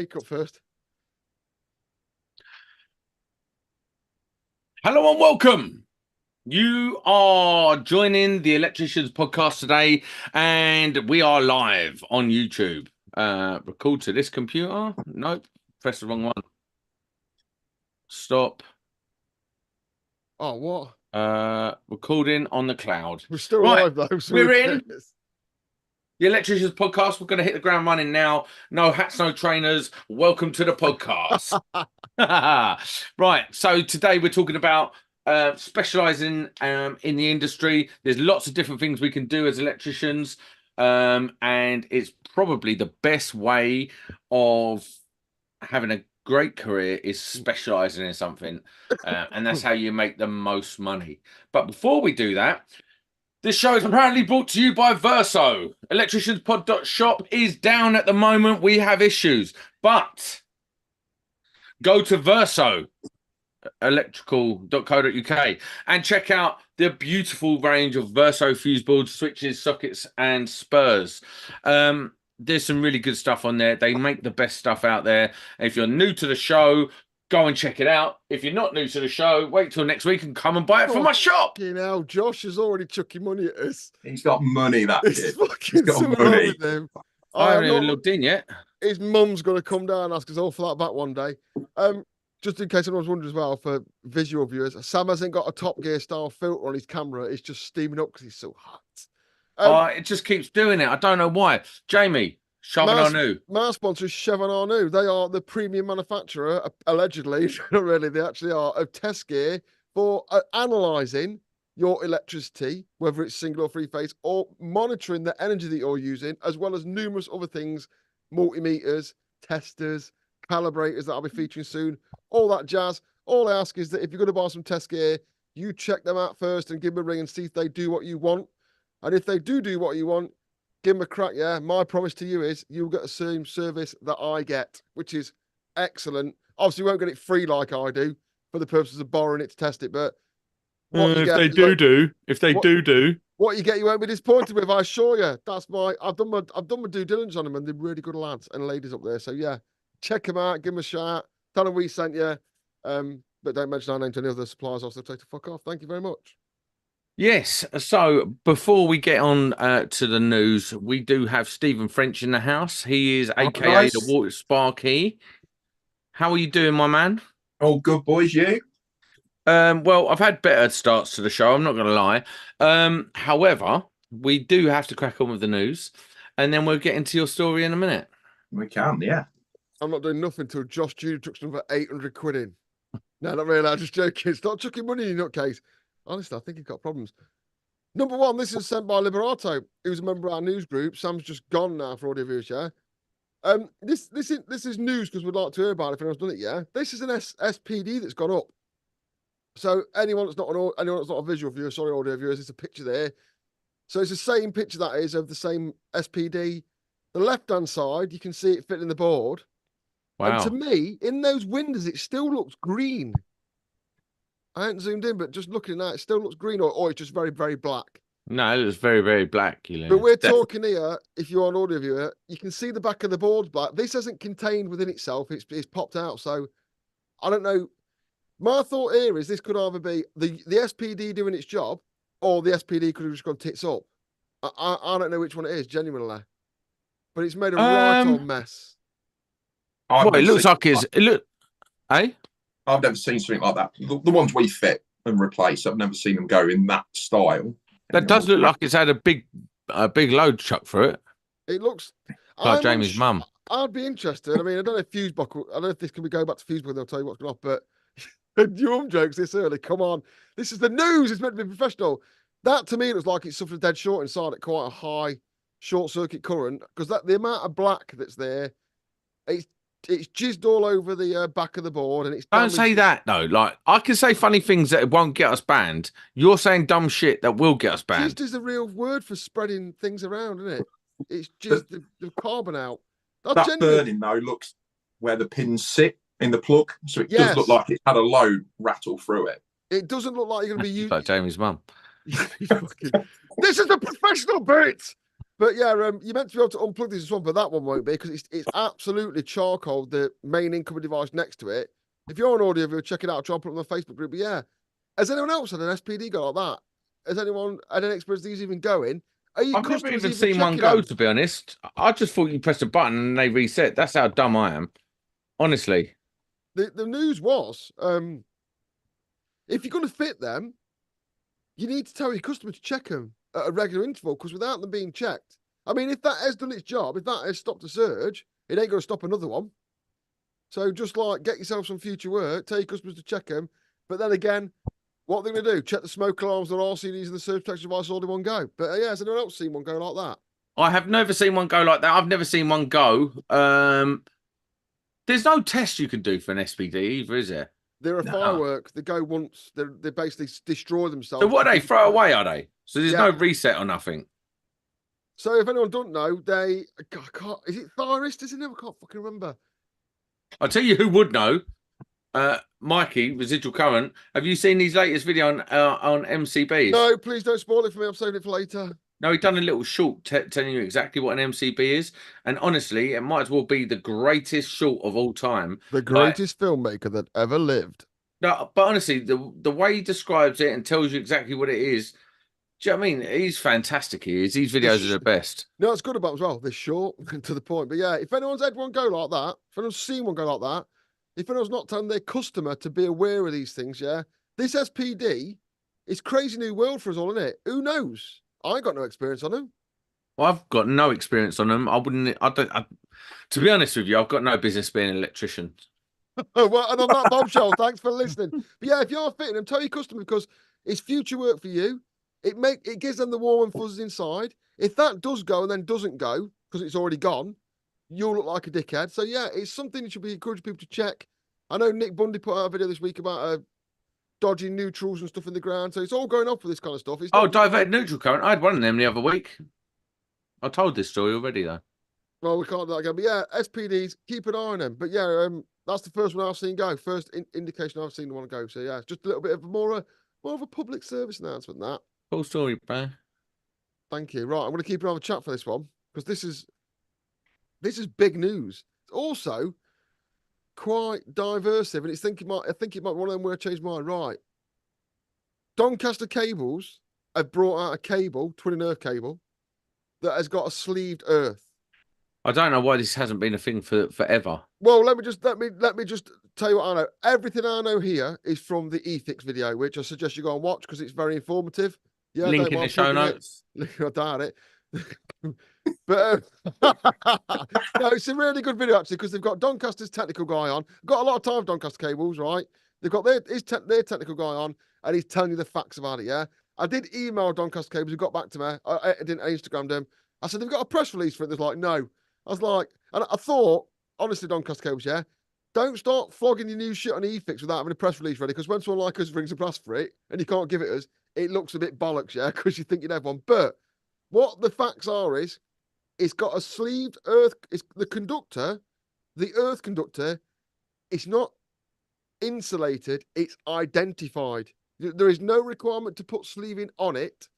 Wake up first. Hello and welcome. You are joining the Electricians Podcast today, and we are live on YouTube. Record to this computer. Nope, press the wrong one. Stop. Oh, what? Recording on the cloud. We're still Right, live though. So we're in the Electricians Podcast. We're going to hit the ground running now. No hats, no trainers. Welcome to the podcast. Right, so today we're talking about specializing in the industry. There's lots of different things we can do as electricians, and it's probably the best way of having a great career is specializing in something, and that's how you make the most money. But before we do that, this show is apparently brought to you by Verso. Electricianspod.shop is down at the moment. We have issues, but go to Verso electrical.co.uk and check out the beautiful range of Verso fuse boards, switches, sockets, and spurs. There's some really good stuff on there. They make the best stuff out there. And if you're new to the show, go and check it out. If you're not new to the show, wait till next week and come and buy it from my shop. You know, Josh is already chucking money at us. He's got money, that kid. He's got money. With him. I haven't even looked in yet. His mum's going to come down and ask us all for that back one day. Just in case anyone's wondering as well, for visual viewers, Sam hasn't got a Top Gear style filter on his camera. It's just steaming up because he's so hot. It just keeps doing it. I don't know why. Jamie, CHAUVIN ARNOUX. My sponsor is CHAUVIN ARNOUX. They are the premium manufacturer, allegedly, not really, they actually are, of test gear for analysing your electricity, whether it's single or three phase, or monitoring the energy that you're using, as well as numerous other things, multimeters, testers, calibrators that I'll be featuring soon, all that jazz. All I ask is that if you're going to buy some test gear, you check them out first and give them a ring and see if they do what you want. And if they do what you want, give them a crack. Yeah, my promise to you is you'll get the same service that I get, which is excellent. Obviously, you won't get it free like I do for the purposes of borrowing it to test it, but if they do, what you get, you won't be disappointed with. I assure you. I've done my due diligence on them, and they're really good lads and ladies up there. So yeah, check them out, give them a shout, tell them we sent you. But don't mention our name to any other suppliers, else they'll take the fuck off. Thank you very much. Yes. So before we get on to the news, we do have Stephen French in the house. He is AKA the Water Sparky. How are you doing, my man? Oh, good, boys. You? Well, I've had better starts to the show. I'm not going to lie. However, we do have to crack on with the news, and then we'll get into your story in a minute. We can, yeah. I'm not doing nothing until Josh Judy took some for 800 quid in. No, not really. I'm just joking. Stop chucking money in your nutcase. Honestly, I think he's got problems. Number one, this is sent by Liberato, who's a member of our news group. Sam's just gone now for audio viewers, yeah? This is news because we'd like to hear about it if anyone's done it, yeah? This is an SPD that's gone up. So anyone that's not a visual viewer, sorry, audio viewers, it's a picture there. So it's the same picture that is of the same SPD. The left-hand side, you can see it fitting the board. Wow. And to me, in those windows, it still looks green. I haven't zoomed in, but just looking at it, still looks green, or it's just very, very black. No, it looks very, very black. But we're talking here, if you're an audio viewer, you can see the back of the board's black. This isn't contained within itself. It's popped out. So I don't know. My thought here is this could either be the SPD doing its job, or the SPD could have just gone tits up. I don't know which one it is, genuinely. But it's made a right-on mess. Well, it looks like it's... I've never seen something like that. The ones we fit and replace, I've never seen them go in that style. That does look like it's had a big load chucked through it. It looks like Jamie's mum. I'd be interested. I mean, I don't know if Fusebox. I don't know if this can be going back to Fusebox. They'll tell you what's going on. But your jokes this early. Come on, this is the news. It's meant to be professional. That to me looks like it's suffered a dead short inside at quite a high short circuit current because the amount of black that's there, it's jizzed all over the back of the board, and it's. Don't say that though. Like I can say funny things that won't get us banned. You're saying dumb shit that will get us banned. Jizzed is a real word for spreading things around, isn't it? It's just the carbon out. That burning though looks where the pins sit in the plug, so it does look like it had a load rattle through it. It doesn't look like you're going to be using. Like Jamie's mum. This is the professional bit. But yeah, you're meant to be able to unplug this one, but that one won't be because it's absolutely charcoal, the main incoming device next to it. If you're an audio viewer, check it out. Try and put it on the Facebook group. But yeah, has anyone else had an SPD go like that? Has anyone had any experience of these even going? I've never even seen one go, to be honest. I just thought you press a button and they reset. That's how dumb I am. Honestly. The news was, if you're going to fit them, you need to tell your customer to check them at a regular interval, because without them being checked, I mean, if that has done its job, if that has stopped a surge, it ain't going to stop another one. So just like get yourself some future work, tell your customers to check them. But then again, what are they going to do? Check the smoke alarms on all CDs and the surge protection device all in one go. But yeah, has anyone else seen one go like that? I have never seen one go like that. I've never seen one go. There's no test you can do for an SPD either, is there? They're a firework. They go once. They basically destroy themselves. So what are they? Throw away, are they? So there's no reset or nothing. So if anyone don't know, is it Thyrist, isn't it? I can't fucking remember. I'll tell you who would know. Mikey, residual current. Have you seen his latest video on MCBs? No, please don't spoil it for me. I'm saving it for later. No, he's done a little short telling you exactly what an MCB is. And honestly, it might as well be the greatest short of all time. The greatest filmmaker that ever lived. No, but honestly, the way he describes it and tells you exactly what it is, do you know what I mean? He's fantastic. He is. These videos are the best. No, it's good about them as well. They're short to the point. But yeah, if anyone's had one go like that, if anyone's seen one go like that, if anyone's not telling their customer to be aware of these things, yeah, this SPD is crazy new world for us all, isn't it? Who knows? I ain't got no experience on them. Well, I've got no experience on them. To be honest with you, I've got no business being an electrician. Well, and on that bombshell, thanks for listening. But yeah, if you're fitting them, tell your customer, because it's future work for you. It gives them the warm and fuzzies inside. If that does go and then doesn't go because it's already gone, you'll look like a dickhead. So yeah, it's something you should be encouraging people to check. I know Nick Bundy put out a video this week about dodging neutrals and stuff in the ground. So it's all going off with this kind of stuff. Diverted neutral current. I had one of them the other week. I told this story already though. Well, we can't do that again. But yeah, SPDs, keep an eye on them. But yeah, that's the first one I've seen go. First indication I've seen one go. So yeah, it's just a little bit of more of a public service announcement than that. Cool story, bro. Thank you. Right, I'm going to keep another chat for this one because this is big news. It's also quite diverse, and I think it might be one of them where I changed my mind. Right, Doncaster Cables have brought out a cable, twin and earth cable, that has got a sleeved earth. I don't know why this hasn't been a thing for forever. Well, let me just tell you what I know. Everything I know here is from the eFix video, which I suggest you go and watch because it's very informative. Yeah, link in the show notes. I doubt it. But no, it's a really good video actually because they've got Doncaster's technical guy on. Got a lot of time for Doncaster Cables, right? They've got their technical guy on, and he's telling you the facts about it. Yeah, I did email Doncaster Cables, who got back to me. I didn't Instagram them. I said they've got a press release for it. They're like, no. I was like, and I thought, honestly, Doncaster Cables, yeah, don't start flogging your new shit on eFix without having a press release ready. Because when someone like us rings a press for it and you can't give it us, it looks a bit bollocks, yeah, because you think you'd have one. But what the facts are is, it's got a sleeved earth. It's the conductor, the earth conductor. It's not insulated. It's identified. There is no requirement to put sleeving on it,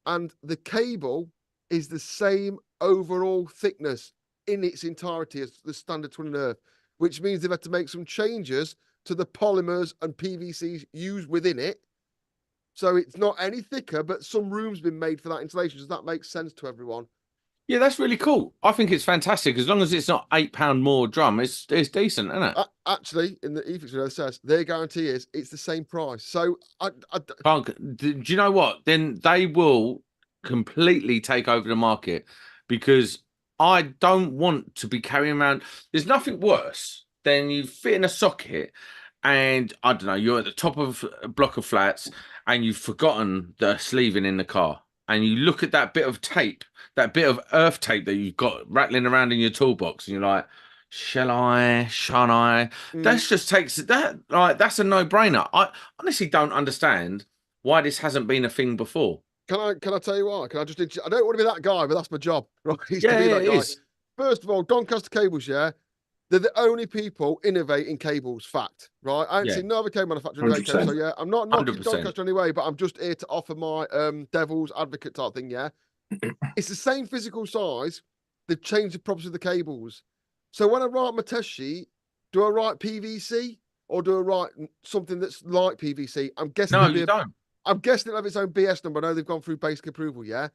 and the cable is the same overall thickness in its entirety as the standard twin and earth, which means they've had to make some changes to the polymers and PVCs used within it. So it's not any thicker, but some room's been made for that insulation. Does that make sense to everyone? Yeah, that's really cool. I think it's fantastic. As long as it's not £8 more drum, it's decent, isn't it? Actually, in the eFix video, it says their guarantee is it's the same price. So do you know what? Then they will completely take over the market, because I don't want to be carrying around. There's nothing worse than you fit in a socket and I don't know, you're at the top of a block of flats and you've forgotten the sleeving in the car, and you look at that bit of tape, that bit of earth tape that you've got rattling around in your toolbox, and you're like, shan't I? That's just takes that, like, that's a no-brainer. I honestly don't understand why this hasn't been a thing before. Can I tell you what? I don't want to be that guy, but that's my job. Right? Yeah, it is. First of all, Doncaster Cables, yeah, they're the only people innovating cables. Fact, right? I ain't seen no other cable manufacturer innovate cables. So yeah, I'm not knocking Doncaster anyway, but I'm just here to offer my devil's advocate type thing. Yeah, It's the same physical size. They've changed the properties of the cables. So when I write my test sheet, do I write PVC or do I write something that's like PVC? I'm guessing No, you don't. I'm guessing it'll have its own BS number. I know they've gone through basic approval, yeah.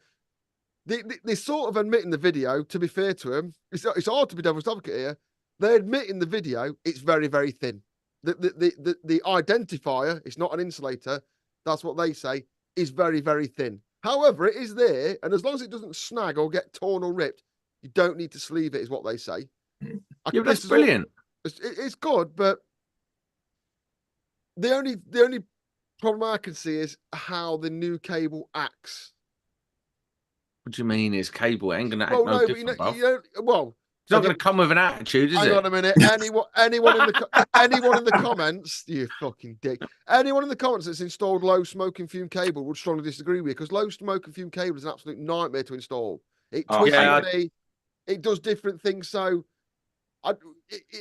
They sort of admit in the video, to be fair to them, it's hard to be devil's advocate here. They admit in the video it's very, very thin. The identifier, it's not an insulator, that's what they say, is very, very thin. However, it is there, and as long as it doesn't snag or get torn or ripped, you don't need to sleeve it, is what they say. Yeah, but that's brilliant. It's good, but the only problem I can see is how the new cable acts. What do you mean? It's cable? It ain't gonna act Well, no no, different, but well, it's not gonna come with an attitude, is hang it? on a minute. Anyone in the comments, you fucking dick. Anyone in the comments that's installed low smoke and fume cable would strongly disagree with you, because low smoke and fume cable is an absolute nightmare to install. It twists me. It does different things. So,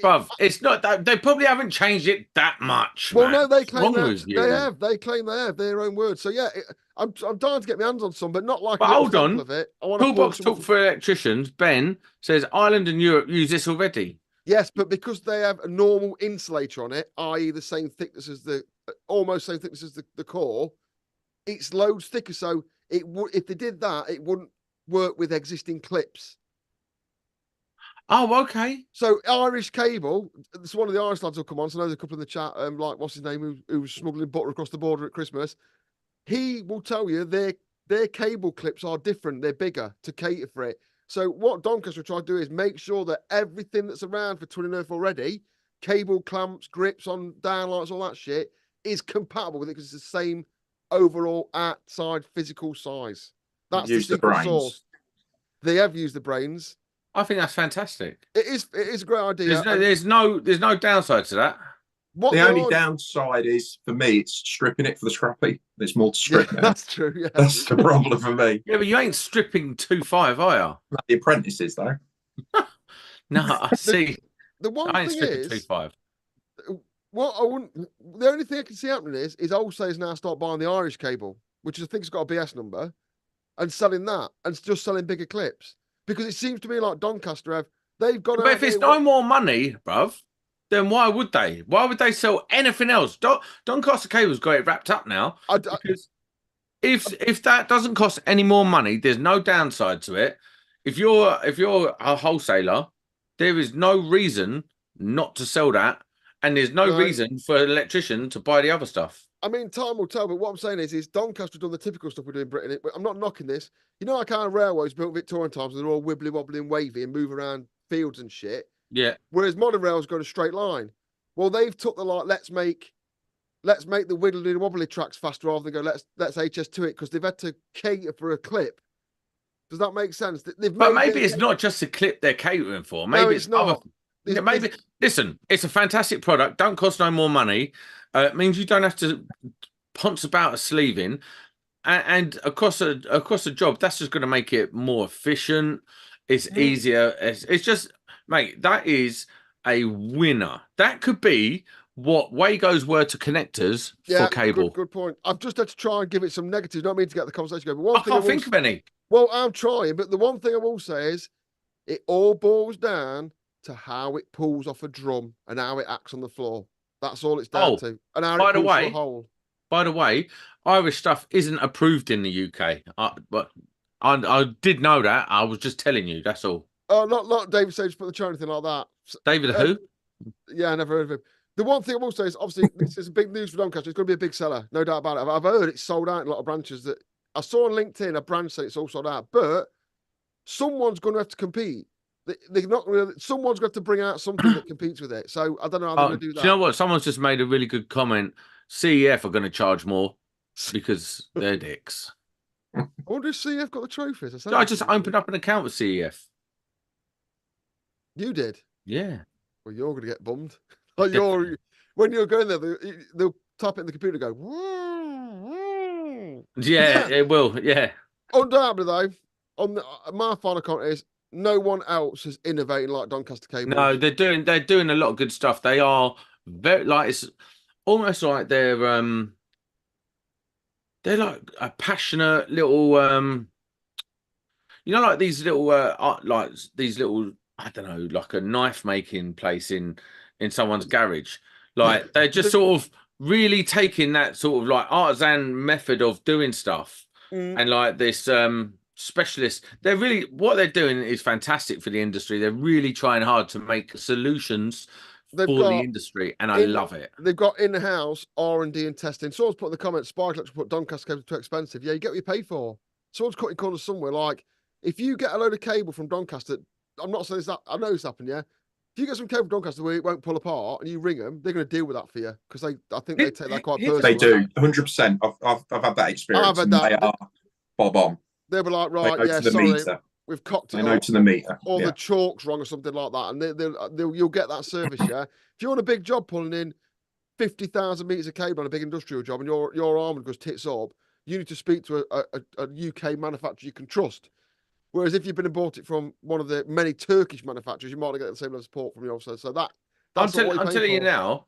Bruv, it's not that they probably haven't changed it that much. Well, man. no, they claim they have. They claim they have their own words. So yeah, I'm dying to get my hands on some, but not like. But hold on, of it. I want Toolbox Talk for Electricians. Ben says Ireland and Europe use this already. Yes, but because they have a normal insulator on it, i.e., the same thickness as almost same thickness as the core, it's loads thicker. So it would, if they did that, it wouldn't work with existing clips. Oh, okay. So Irish cable, it's one of the Irish lads will come on. So I know there's a couple in the chat, like what's his name, who was smuggling butter across the border at Christmas. He will tell you their cable clips are different. They're bigger to cater for it. So what Doncaster try to do is make sure that everything that's around for Twin and Earth already, cable clamps, grips on downlights, all that shit, is compatible with it because it's the same overall outside physical size. That's the secret sauce. They have used the brains. I think that's fantastic. It is a great idea. There's no downside to that. The only downside is for me, it's stripping it for the scrappy. There's more to strip. Yeah, that's true. Yeah, that's the problem for me. Yeah, but you ain't stripping 2.5, are you? The apprentices, though. No, I see. The one I ain't thing stripping is, 2.5. what I wouldn't. The only thing I can see happening is wholesalers now start buying the Irish cable, which I think has got a BS number, and selling that, and just selling bigger clips. Because it seems to me like Doncaster they've got. But if it's no more money, bruv, then why would they? Why would they sell anything else? Doncaster Cable's got it wrapped up now. Because if that doesn't cost any more money, there's no downside to it. If you're a wholesaler, there is no reason not to sell that, and there's no reason for an electrician to buy the other stuff. I mean, time will tell, but what I'm saying is Doncaster done the typical stuff we do in Britain. I'm not knocking this. You know, like how railways built Victorian times, and they're all wibbly wobbly and wavy and move around fields and shit. Yeah. Whereas modern rails go in a straight line. Well, they've took the let's make the wibbly and wobbly tracks faster rather than go let's HS2 it, because they've had to cater for a clip. Does that make sense? But maybe it's not just a clip they're catering for. Maybe it's not. Maybe listen, it's a fantastic product. Don't cost no more money. It means you don't have to ponce about a sleeving, and across a job, that's just going to make it more efficient. It's easier. It's just, mate, that is a winner. That could be what Wagos were to connectors for cable. Good point. I've just had to try and give it some negatives. Not mean to get the conversation going, but I can't think of any. Well, I'm trying, but the one thing I will say is it all boils down to how it pulls off a drum and how it acts on the floor. That's all it's down to. And how it pulls through a hole. By the way, Irish stuff isn't approved in the UK. But I did know that. I was just telling you. That's all. Oh, not David Sage put the chair or anything like that. David who? Yeah, I never heard of him. The one thing I will say is, obviously, this is big news for Doncaster. It's going to be a big seller, no doubt about it. I've heard it's sold out in a lot of branches. That I saw on LinkedIn a branch say it's all sold out, but someone's going to have to compete. They're not really, someone's got to bring out something that competes with it. So I don't know how they're going to do that. Do you know what? Someone's just made a really good comment. CEF are going to charge more because they're dicks. I wonder if CEF got the trophies. I just opened up an account with CEF. You did? Yeah. Well, you're going to get bummed. Like when you're going there, they'll type it in the computer and go, yeah, it will. Yeah. Undoubtedly, though, on my final comment is, no one else is innovating like Doncaster Cable. No, they're doing a lot of good stuff. They are very it's almost like they're like a passionate little like these little, like these little, I don't know, like a knife making place in someone's garage. Like they're just sort of really taking that sort of like artisan method of doing stuff, and like this specialist. They're really, what they're doing is fantastic for the industry. They're really trying hard to make solutions for the industry, and I love it. They've got in-house R&D and testing. Someone's put in the comments, Spark Electric put Doncaster cables too expensive. Yeah, you get what you pay for. Someone's cutting corners somewhere. Like, if you get a load of cable from Doncaster, I'm not saying that, I know it's happened, yeah? If you get some cable from Doncaster where it won't pull apart and you ring them, they're going to deal with that for you, because I think they take that quite personally. They do, 100%. I've had that experience. I've had that. They are bob on. They'll be like, right, yeah, to the sorry, meter. we've cocked it They know to the meter. or the chalk's wrong or something like that, and you'll get that service, yeah? If you're on a big job pulling in 50,000 meters of cable on a big industrial job and your arm goes tits up, you need to speak to a UK manufacturer you can trust. Whereas if you've been and bought it from one of the many Turkish manufacturers, you might not get the same level of support from you. So that's I'm telling you now,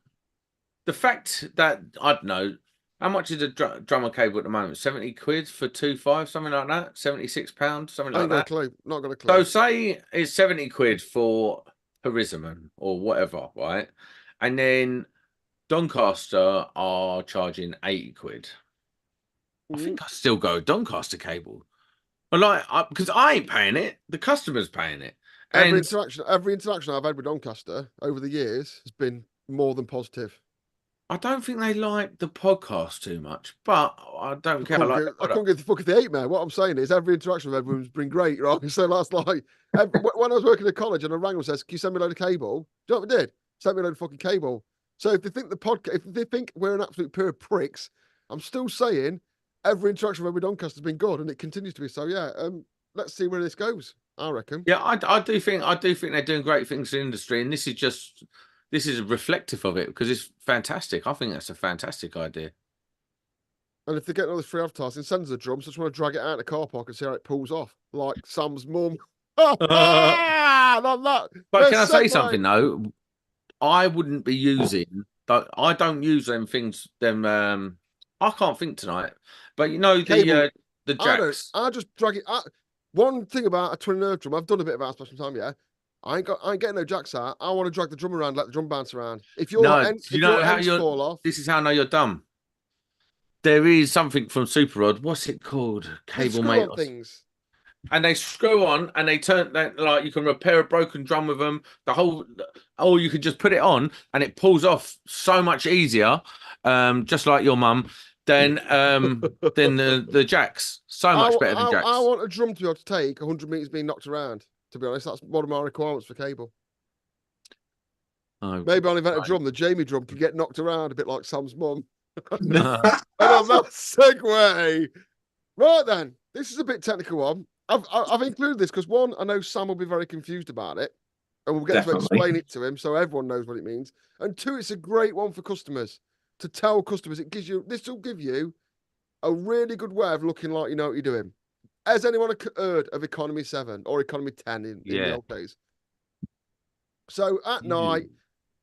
the fact that, I don't know, how much is a drummer cable at the moment? 70 quid for 2.5, something like that? £76, something like that? Not got a clue. So say it's 70 quid for Horizon or whatever, right? And then Doncaster are charging 80 quid. I think I still go Doncaster cable. But like, because I ain't paying it, the customer's paying it. Every interaction I've had with Doncaster over the years has been more than positive. I don't think they like the podcast too much, but I don't care. I couldn't give the fuck if they ate, man. What I'm saying is every interaction with everyone's been great, right? So that's like, when I was working at college and I rang them and says, can you send me a load of cable? Do you know what I did? Send me a load of fucking cable. So if they think if they think we're an absolute pair of pricks, I'm still saying every interaction with every Doncaster has been good, and it continues to be. So yeah, let's see where this goes. I reckon. Yeah, I do think they're doing great things in the industry, and this is reflective of it because it's fantastic. I think that's a fantastic idea. And if they get another free advertising, send us a drum. So I just want to drag it out of the car park and see how it pulls off, like Sam's mum. Not that. But can I say something though? I wouldn't be using. I don't use them things. I can't think tonight. But you know the jacks. I just drag it. One thing about a twin nerve drum, I've done a bit of that special time. Yeah, I ain't getting no jacks out. I want to drag the drum around, let the drum bounce around. If your ends fall off, this is how I know you're dumb. There is something from Super Rod. What's it called? Cable mate things. And they screw on and they turn like you can repair a broken drum with them. Or you can just put it on and it pulls off so much easier. Just like your mum. Than the jacks. So much better than jacks. I want a drum to be able to take 100 meters being knocked around. To be honest, that's one of my requirements for cable. Oh, maybe I'll invent a drum. The Jamie drum can get knocked around a bit like Sam's mum. And on that segue, right then, this is a bit technical one. I've included this because one, I know Sam will be very confused about it, and we'll get to explain it to him so everyone knows what it means. And two, it's a great one for customers. To tell customers, this will give you a really good way of looking like you know what you're doing. Has anyone heard of Economy 7 or Economy 10 in the old days? So at night,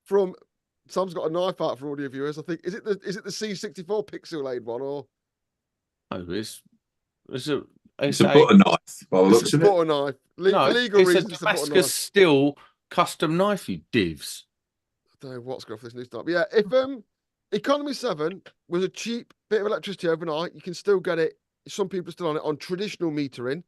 Sam's got a knife out for audio viewers. I think is it the C64 pixelated one or? Oh, it's a butter knife. It's a butter knife. Legal reasons. It's a Damascus steel custom knife. You divs. I don't know what's going for this new stuff. But yeah, if Economy 7 was a cheap bit of electricity overnight, you can still get it. Some people are still on it on traditional metering.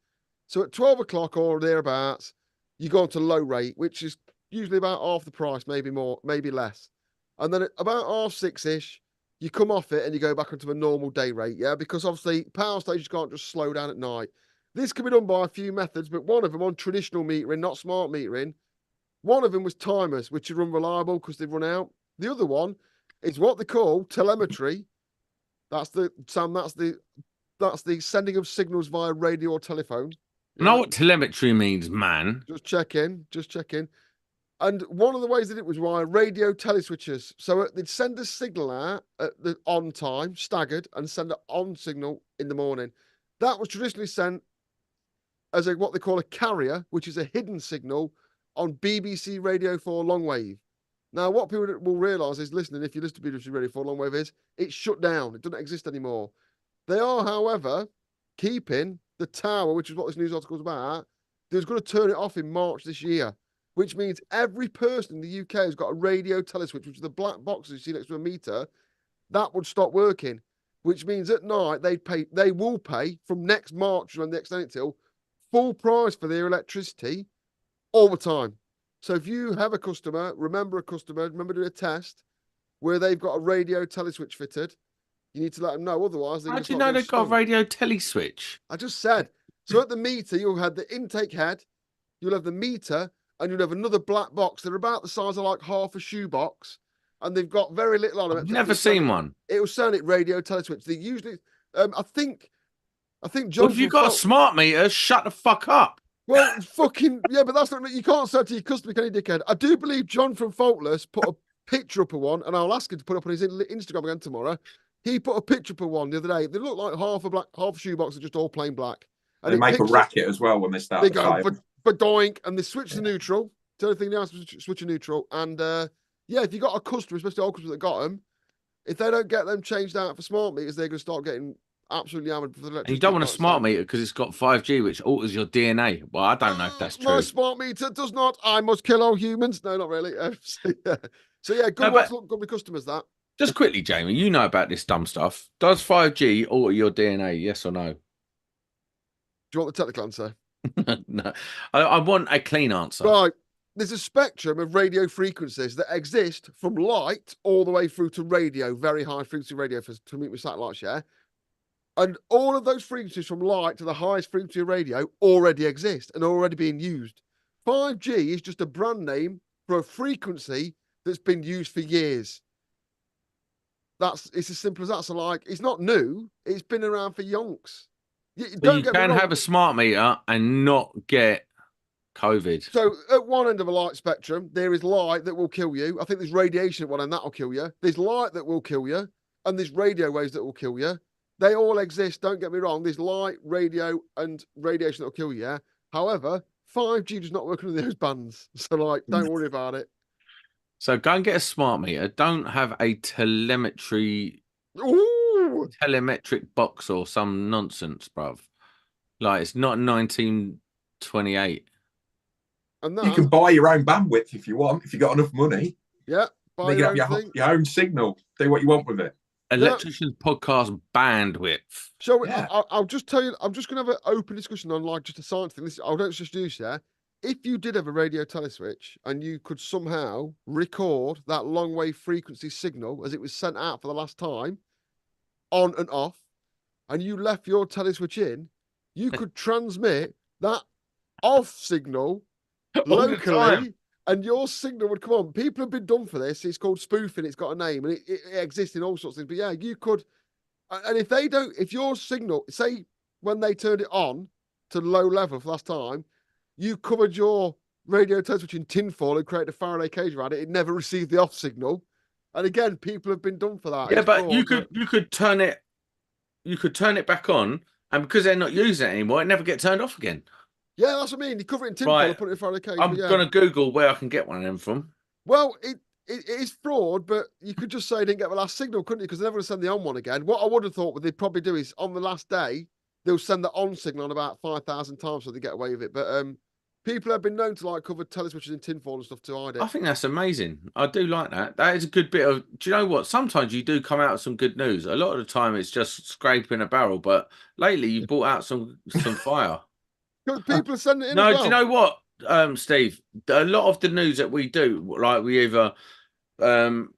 So at 12 o'clock or thereabouts, you go on to low rate, which is usually about half the price, maybe more, maybe less. And then at about 6:30-ish, you come off it and you go back onto a normal day rate, yeah? Because obviously power stations can't just slow down at night. This can be done by a few methods, but one of them on traditional metering, not smart metering. One of them was timers, which are unreliable because they've run out. The other one is what they call telemetry. That's the sending of signals via radio or telephone. You know what telemetry means, man? Just checking. And one of the ways that it was via radio teleswitches. So they'd send a signal out at the on time, staggered, and send an on signal in the morning. That was traditionally sent as what they call a carrier, which is a hidden signal on BBC Radio 4 long wave. Now, what people will realise is, listening, if you listen to BBC Radio 4 longwave, is it's shut down. It doesn't exist anymore. They are, however, keeping the tower, which is what this news article is about, they was going to turn it off in March this year, which means every person in the UK has got a radio teleswitch, which is the black boxes you see next to a meter, that would stop working, which means at night they will pay from next March when they extend it till full price for their electricity all the time. So if you have a customer, remember doing a test where they've got a radio teleswitch fitted, you need to let them know. Otherwise, how do you know they've got a radio teleswitch? I just said. So at the meter, you'll have the intake head, you'll have the meter, and you'll have another black box. They're about the size of like half a shoebox, and they've got very little on them. I've never seen one. It will sound it radio teleswitch. They usually, I think John. Well, if you've got a smart meter, shut the fuck up. Well, fucking yeah, but that's not. You can't say to your customer, can you, dickhead? I do believe John from Faultless put a picture up of one, and I'll ask him to put up on his Instagram again tomorrow. He put a picture up of one the other day. They look like half a shoebox, are just all plain black. And they make a racket as well when they start. They go for doink, and they switch to neutral. The only thing they ask is switch to neutral. And yeah, if you got a customer, especially old customers that got them, if they don't get them changed out for smart meters, they're going to start getting absolutely hammered for the electricity. And you don't want a smart meter because it's got 5G, which alters your DNA. Well, I don't know if that's true. My smart meter does not. I must kill all humans. No, not really. So yeah, good good with customers. That. Just quickly, Jamie, you know about this dumb stuff. Does 5G alter your DNA? Yes or no? Do you want the technical answer? No, I want a clean answer. Right. There's a spectrum of radio frequencies that exist from light all the way through to radio, very high frequency radio to meet with satellites, yeah? And all of those frequencies from light to the highest frequency of radio already exist and are already being used. 5G is just a brand name for a frequency that's been used for years. It's as simple as that. So like, it's not new. It's been around for yonks. You can have a smart meter and not get COVID. So at one end of a light spectrum, there is light that will kill you. I think there's radiation at one end that will kill you. There's light that will kill you, and there's radio waves that will kill you. They all exist. Don't get me wrong. There's light, radio, and radiation that will kill you. Yeah? However, 5G does not work under those bands. So like, don't worry about it. So go and get a smart meter. Don't have a telemetric box or some nonsense, bruv. Like, it's not 1928. And you can buy your own bandwidth if you want, if you got enough money. Yeah. You can have your own signal. Do what you want with it. Electricians Podcast bandwidth. So yeah. I'll just tell you, I'm just going to have an open discussion on like just a science thing. I'll don't just do this, yeah. If you did have a radio teleswitch and you could somehow record that long wave frequency signal as it was sent out for the last time, on and off, and you left your teleswitch in, you could transmit that off signal locally, and your signal would come on. People have been done for this. It's called spoofing. It's got a name, and it exists in all sorts of things. But yeah, you could. And if your signal, say when they turned it on to low level for last time, you covered your radio teleswitch in tinfoil and created a Faraday cage around it. It never received the off signal. And again, people have been done for that. Yeah, but you could turn it back on, and because they're not using it anymore, it never gets turned off again. Yeah, that's what I mean. You cover it in tinfoil and put it in Faraday cage. I'm going to Google where I can get one of them from. Well, it is fraud, but you could just say I didn't get the last signal, couldn't you? Because they're never going to send the on one again. What I would have thought what they'd probably do is on the last day, they'll send the on signal on about 5,000 times so they get away with it. But people have been known to like cover teleswitches in tinfoil and stuff to hide it. I think that's amazing. I do like that. That is a good bit of. Do you know what? Sometimes you do come out with some good news. A lot of the time, it's just scraping a barrel. But lately, you brought out some fire. People are sending it in. No, as well. do you know what, Steve? A lot of the news that we do, like we either rob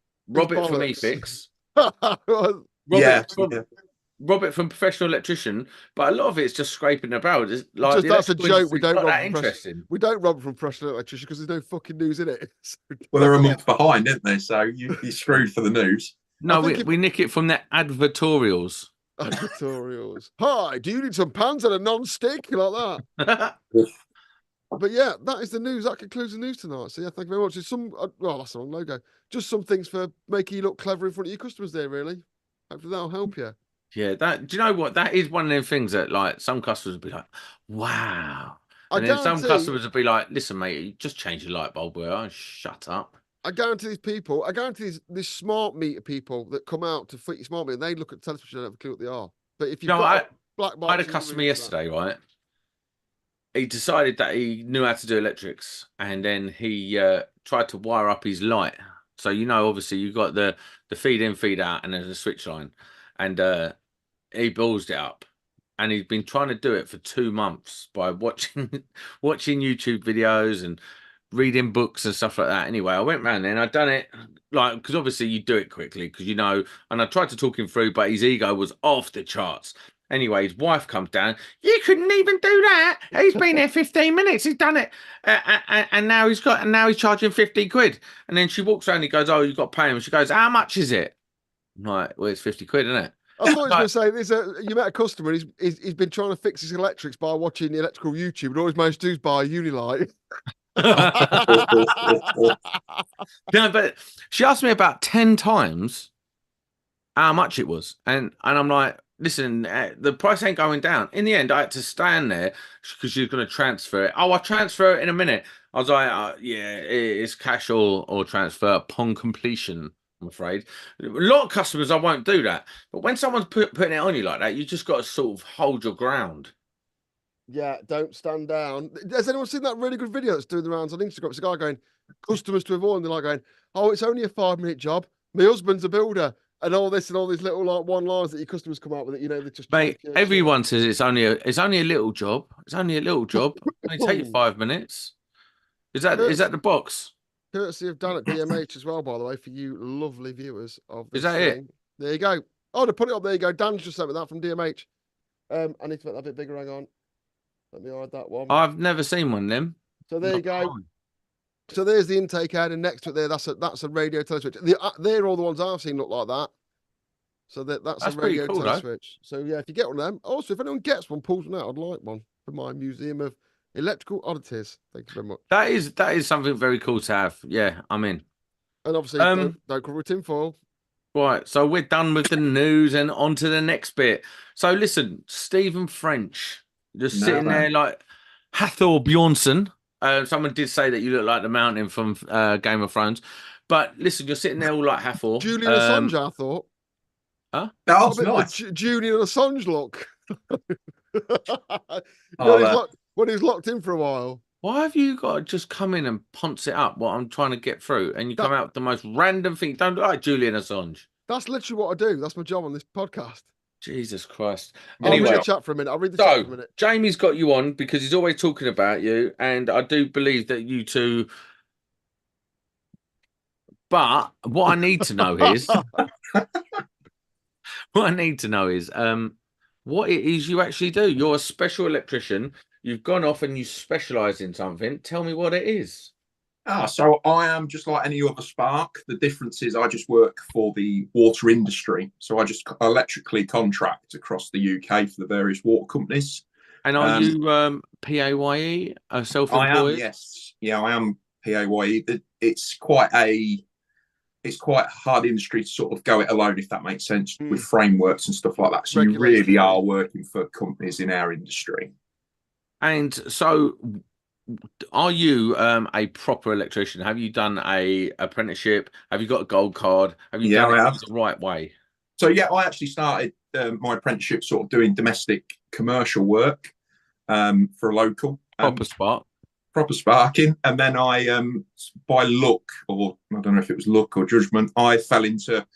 it from eFix, rob it from Professional Electrician, but a lot of it's just scraping the barrel. Like that's a joke. We don't rob that interesting. We don't rob from Professional Electrician because there's no fucking news in it. Well, they're a month behind, aren't they? So you're screwed for the news. No, we nick it from their advertorials. Advertorials. Hi, do you need some pans and a non-stick like that? But yeah, that is the news. That concludes the news tonight. So yeah, thank you very much. It's that's the wrong logo. Just some things for making you look clever in front of your customers there, really. Hopefully that'll help you. Yeah, do you know what? That is one of them things that like some customers will be like, wow. And then some customers will be like, listen, mate, you just change your light bulb. Well, shut up. I guarantee these smart meter people that come out to fit your smart meter, and they look at television and don't have a clue what they are. But if you Black I had a box. customer yesterday, right? He decided that he knew how to do electrics, and then he tried to wire up his light. So obviously you've got the feed in, feed out, and there's a switch line, and he ballsed it up, and he's been trying to do it for 2 months by watching YouTube videos and reading books and stuff like that. Anyway, I went round there and I'd done it because obviously you do it quickly because and I tried to talk him through, but his ego was off the charts. Anyway, his wife comes down. You couldn't even do that. He's been here 15 minutes. He's done it, and now he's charging 50 quid. And then she walks around. He goes, "Oh, you've got to pay him." She goes, "How much is it?" I'm like, "Well, it's 50 quid, isn't it?" I thought he was going to say, you met a customer. He's been trying to fix his electrics by watching the electrical YouTube, and all he's managed to do is buy a Unilight. No, but she asked me about 10 times how much it was, and I'm like, listen, the price ain't going down. In the end, I had to stand there because she was going to transfer it. Oh, I'll transfer it in a minute. I was like, yeah, it's cash or transfer upon completion, I'm afraid. A lot of customers, I won't do that. But when someone's putting it on you like that, you just got to sort of hold your ground. Yeah, don't stand down. Has anyone seen that really good video that's doing the rounds on Instagram? It's a guy going, customers to avoid, and they're like going, oh, it's only a 5-minute job. My husband's a builder. And all this and all these little like one-liners that your customers come out with, they just mate. Everyone says it's only a little job. It's only a little job. Only take you 5 minutes. Is that the box? Courtesy of Dan at DMH as well, by the way, for you lovely viewers of this. Is that it? There you go. Oh, to put it up, there you go. Dan's just sent me that from DMH. I need to make that a bit bigger. Hang on. Let me hide that one. I've never seen one of them. So there you go. So there's the intake head, and next to it there, that's a radio teleswitch. They're all the ones I've seen look like that. So that's a radio teleswitch. So yeah, if you get one of them, also if anyone gets one, pulls one out, I'd like one for my museum of electrical oddities. Thank you very much. That is something very cool to have. Yeah, I'm in. And obviously, don't cover with tinfoil. Right, so we're done with the news and on to the next bit. So listen, Stephen French, just sitting there like Hathor Bjornsson. Someone did say that you look like the mountain from Game of Thrones. But listen, you're sitting there all like Hathor. Julian Assange, I thought. Huh? That's nice. Julian Assange look. When he's locked in for a while. Why have you got to just come in and ponce it up what I'm trying to get through? And you come out with the most random thing. Don't look like Julian Assange. That's literally what I do. That's my job on this podcast. Jesus Christ. Anyway, I'll read the chat for a minute. Jamie's got you on because he's always talking about you. And I do believe that you two. But what I need to know is. What it is you actually do. You're a special electrician. You've gone off and you specialise in something. Tell me what it is. So I am just like any other spark. The difference is I just work for the water industry. So I just electrically contract across the UK for the various water companies. And are you PAYE, self-employed? I am, yes. Yeah, I am PAYE. It's quite a hard industry to sort of go it alone, if that makes sense, with frameworks and stuff like that. So you really are working for companies in our industry. And so are you a proper electrician? Have you done a apprenticeship? Have you got a gold card? Have you done it the right way? So yeah, I actually started my apprenticeship sort of doing domestic commercial work for a local. Proper sparking. And then I, by luck, or I don't know if it was luck or judgment, I fell into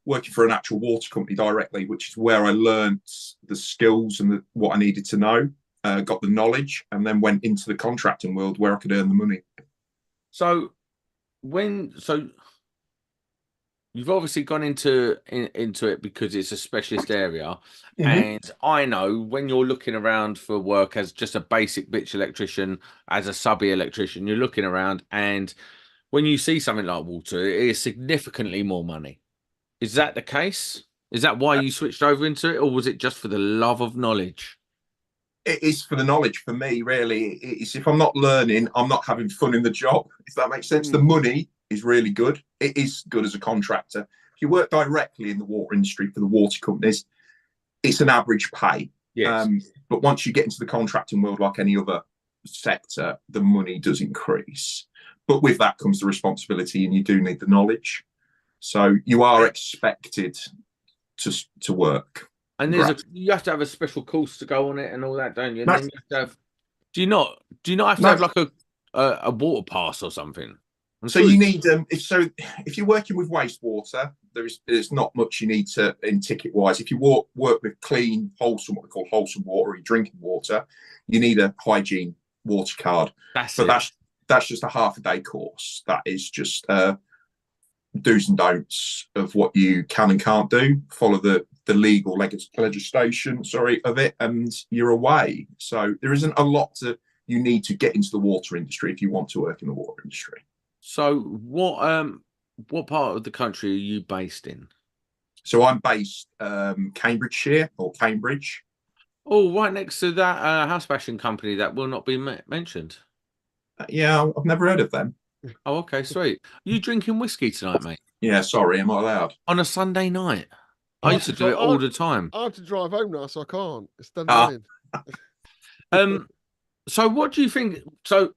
working for an actual water company directly, which is where I learned the skills and what I needed to know. Got the knowledge, and then went into the contracting world where I could earn the money. So you've obviously gone into it because it's a specialist area. And I know when you're looking around for work as just a basic bitch electrician, as a subby electrician, you're looking around, and when you see something like water, it is significantly more money. Is that the case? Is that why you switched over into it, or was it just for the love of knowledge? It is for the knowledge for me, really. It's if I'm not learning, I'm not having fun in the job, if that makes sense. The money is really good. It is good as a contractor. If you work directly in the water industry for the water companies, it's an average pay. Yes. But once you get into the contracting world, like any other sector, the money does increase. But with that comes the responsibility, and you do need the knowledge. So you are expected to work. And you have to have a special course to go on it and all that, don't you? And No. then you have to have. Do you not have to have like a water pass or something? So you need if you're working with wastewater, there's not much you need to in ticket wise. If you work with clean, wholesome, what we call wholesome water, or drinking water, you need a hygiene water card. That's just a half a day course. That is just do's and don'ts of what you can and can't do. Follow the legal legislation, of it, and you're away. So there isn't a lot you need to get into the water industry if you want to work in the water industry. So what part of the country are you based in? So I'm based Cambridgeshire or Cambridge. Oh, right next to that house bashing company that will not be mentioned. Yeah, I've never heard of them. Oh, okay, sweet. Are you drinking whiskey tonight, mate? Yeah, sorry, am I allowed? On a Sunday night? I used to do it all the time. I have to drive home now, so I can't. It's done. So what do you think? So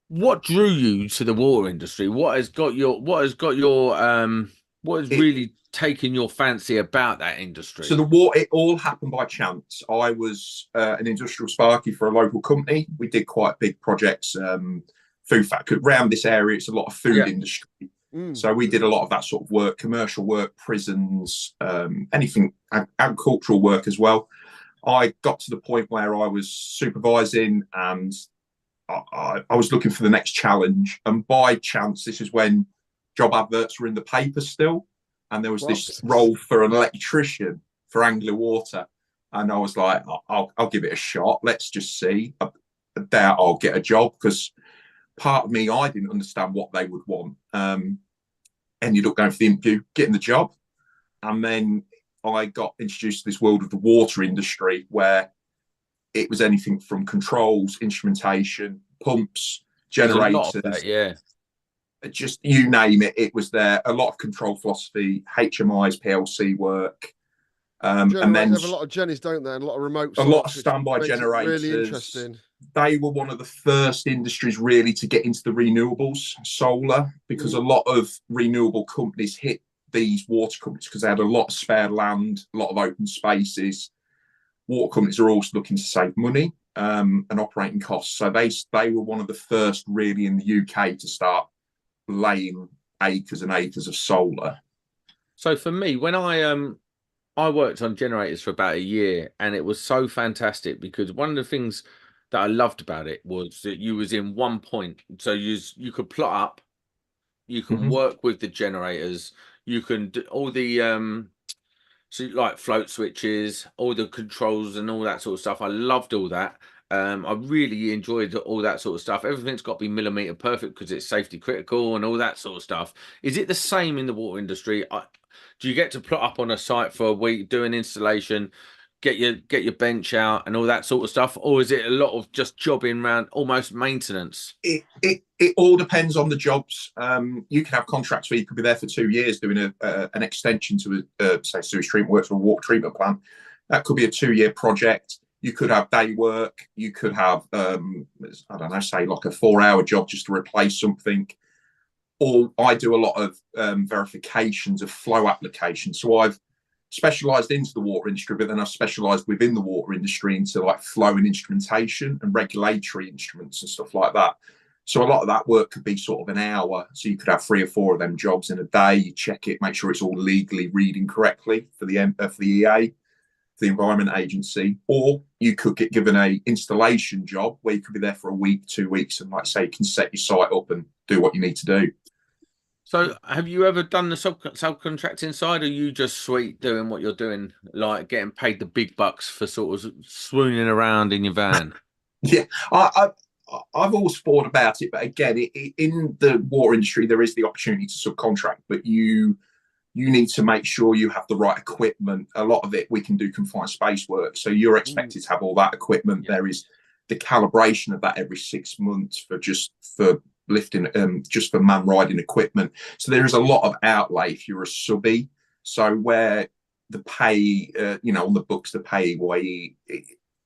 what drew you to the water industry? What has really taken your fancy about that industry? So it all happened by chance. I was an industrial sparky for a local company. We did quite big projects, food factory around this area. It's a lot of food industry. So we did a lot of that sort of work, commercial work, prisons, anything, agricultural work as well. I got to the point where I was supervising and I was looking for the next challenge. And by chance, this is when job adverts were in the paper still. And there was this role for an electrician for Anglia Water. And I was like, I'll give it a shot. Let's just see. I doubt I'll get a job because part of me, I didn't understand what they would want. Ended up going for the interview, getting the job. And then I got introduced to this world of the water industry where it was anything from controls, instrumentation, pumps, generators. Just you name it, it was there. A lot of control philosophy, HMIs, PLC work. And then they have a lot of Jennies, don't they? And a lot of remote. A lot of standby generators. Really interesting. They were one of the first industries really to get into the renewables, solar, because a lot of renewable companies hit these water companies because they had a lot of spare land, a lot of open spaces. Water companies are also looking to save money and operating costs. So they were one of the first really in the UK to start laying acres and acres of solar. So for me, when I worked on generators for about a year, and it was so fantastic because one of the things that I loved about it was that you was in one point. So you could plot up, you can work with the generators, you can do all the so like float switches, all the controls and all that sort of stuff. I loved all that. I really enjoyed all that sort of stuff. Everything's got to be millimeter perfect because it's safety critical and all that sort of stuff. Is it the same in the water industry? Do you get to plot up on a site for a week, do an installation, get your bench out and all that sort of stuff, or is it a lot of just jobbing around, almost maintenance? It all depends on the jobs. You can have contracts where you could be there for 2 years doing an extension to say sewage treatment works or a water treatment plant. That could be a 2-year project. You could have day work. You could have I don't know, say like a 4-hour job just to replace something. Or I do a lot of verifications of flow applications. So I've specialised into the water industry, but then I've specialised within the water industry into like flow and instrumentation and regulatory instruments and stuff like that. So a lot of that work could be sort of an hour. So you could have 3 or 4 of them jobs in a day. You check it, make sure it's all legally reading correctly for the EA, the Environment Agency. Or you could get given a installation job where you could be there for a week, 2 weeks, and like say you can set your site up and do what you need to do. So have you ever done the subcontracting side, or are you just sweet doing what you're doing, like getting paid the big bucks for sort of swooning around in your van? Yeah, I've always thought about it, but again, in the water industry, there is the opportunity to subcontract, but you need to make sure you have the right equipment. A lot of it we can do confined space work, so you're expected to have all that equipment. Yeah. There is the calibration of that every 6 months for lifting, just for man riding equipment. So there is a lot of outlay if you're a subby. So where the pay, on the books, the pay way,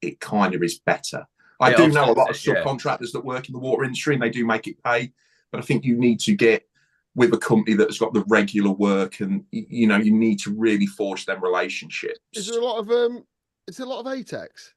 it kind of is better. I do know a lot of subcontractors that work in the water industry and they do make it pay, but I think you need to get with a company that's got the regular work, and you know, you need to really forge them relationships. Is there a lot of ATEX?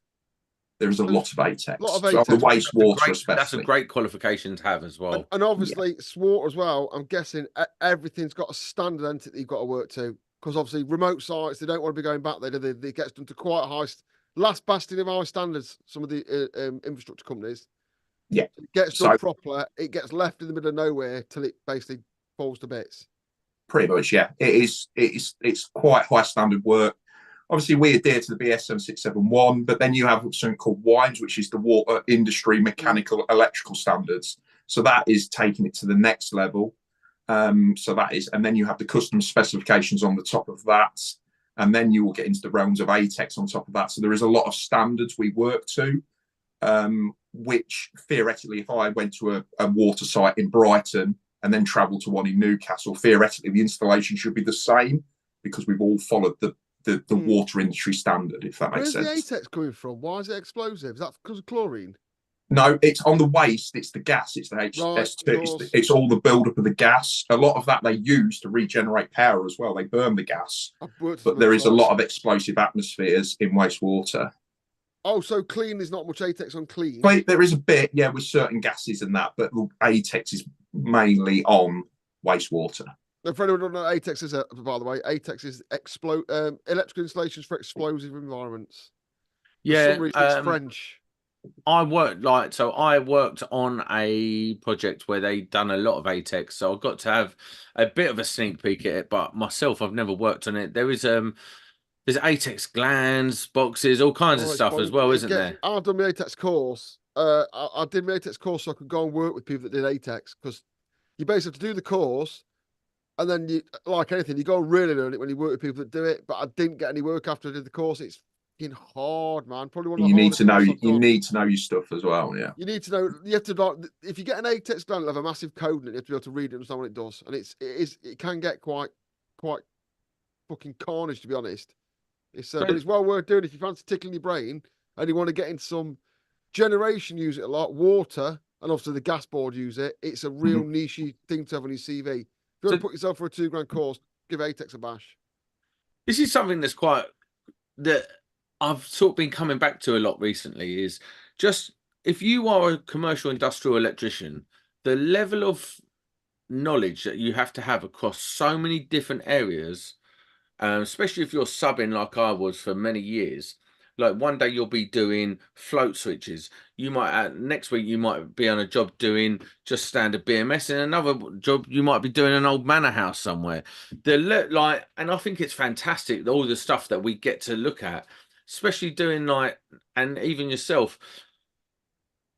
There is a lot of ATEX. A lot of So the ATEX. wastewater, especially. That's a great qualification to have as well. And obviously, SWAT as well. I'm guessing everything's got a standard entity you've got to work to, because obviously remote sites, they don't want to be going back there. It gets done to quite high, last bastion of high standards. Some of the infrastructure companies. Yeah, it gets done proper. It gets left in the middle of nowhere till it basically falls to bits. Pretty much, yeah. It's quite high standard work. Obviously, we adhere to the BS 7671, but then you have something called WINES, which is the water industry mechanical electrical standards. So that is taking it to the next level. So that is, and then you have the custom specifications on the top of that, and then you will get into the realms of ATEX on top of that. So there is a lot of standards we work to, which theoretically, if I went to a water site in Brighton and then travelled to one in Newcastle, theoretically the installation should be the same, because we've all followed the water industry standard, if that makes sense. Where's the ATEX coming from? Why is it explosive? Is that because of chlorine? No, it's on the waste. It's the gas. It's the HS2. It's all the buildup of the gas. A lot of that they use to regenerate power as well. They burn the gas. But there is a lot of explosive atmospheres in wastewater. Oh, so clean is not much ATEX on clean? But there is a bit, yeah, with certain gases and that, but ATEX is mainly on wastewater. And for anyone who don't know what ATEX is, by the way, ATEX is electrical installations for explosive environments. Yeah, for some reason, it's French. I worked on a project where they done a lot of ATEX, so I got to have a bit of a sneak peek at it. But myself, I've never worked on it. There's ATEX glands, boxes, all kinds of stuff as well, isn't there? I've done my ATEX course. I did my ATEX course so I could go and work with people that did ATEX, because you basically have to do the course, and then you, like anything, you go and really learn it when you work with people that do it. But I didn't get any work after I did the course. It's hard, man. Probably one of the you need to know your stuff as well. Yeah, you need to know. You have to, like, if you get an ATEX gland, have a massive code in it. You have to be able to read it and understand what it does, and it can get quite fucking carnage, to be honest. But it's well worth doing if you fancy tickling your brain and you want to get into some generation. Use it a lot. Water, and obviously the gas board use it. It's a real niche thing to have on your CV. If you want to put yourself for a £2,000 course, give ATEX a bash. This is something that I've sort of been coming back to a lot recently, is just if you are a commercial industrial electrician, the level of knowledge that you have to have across so many different areas, especially if you're subbing like I was for many years. Like one day you'll be doing float switches. You might next week you might be on a job doing just standard BMS, and another job you might be doing an old manor house somewhere. And I think it's fantastic, all the stuff that we get to look at, especially doing and even yourself,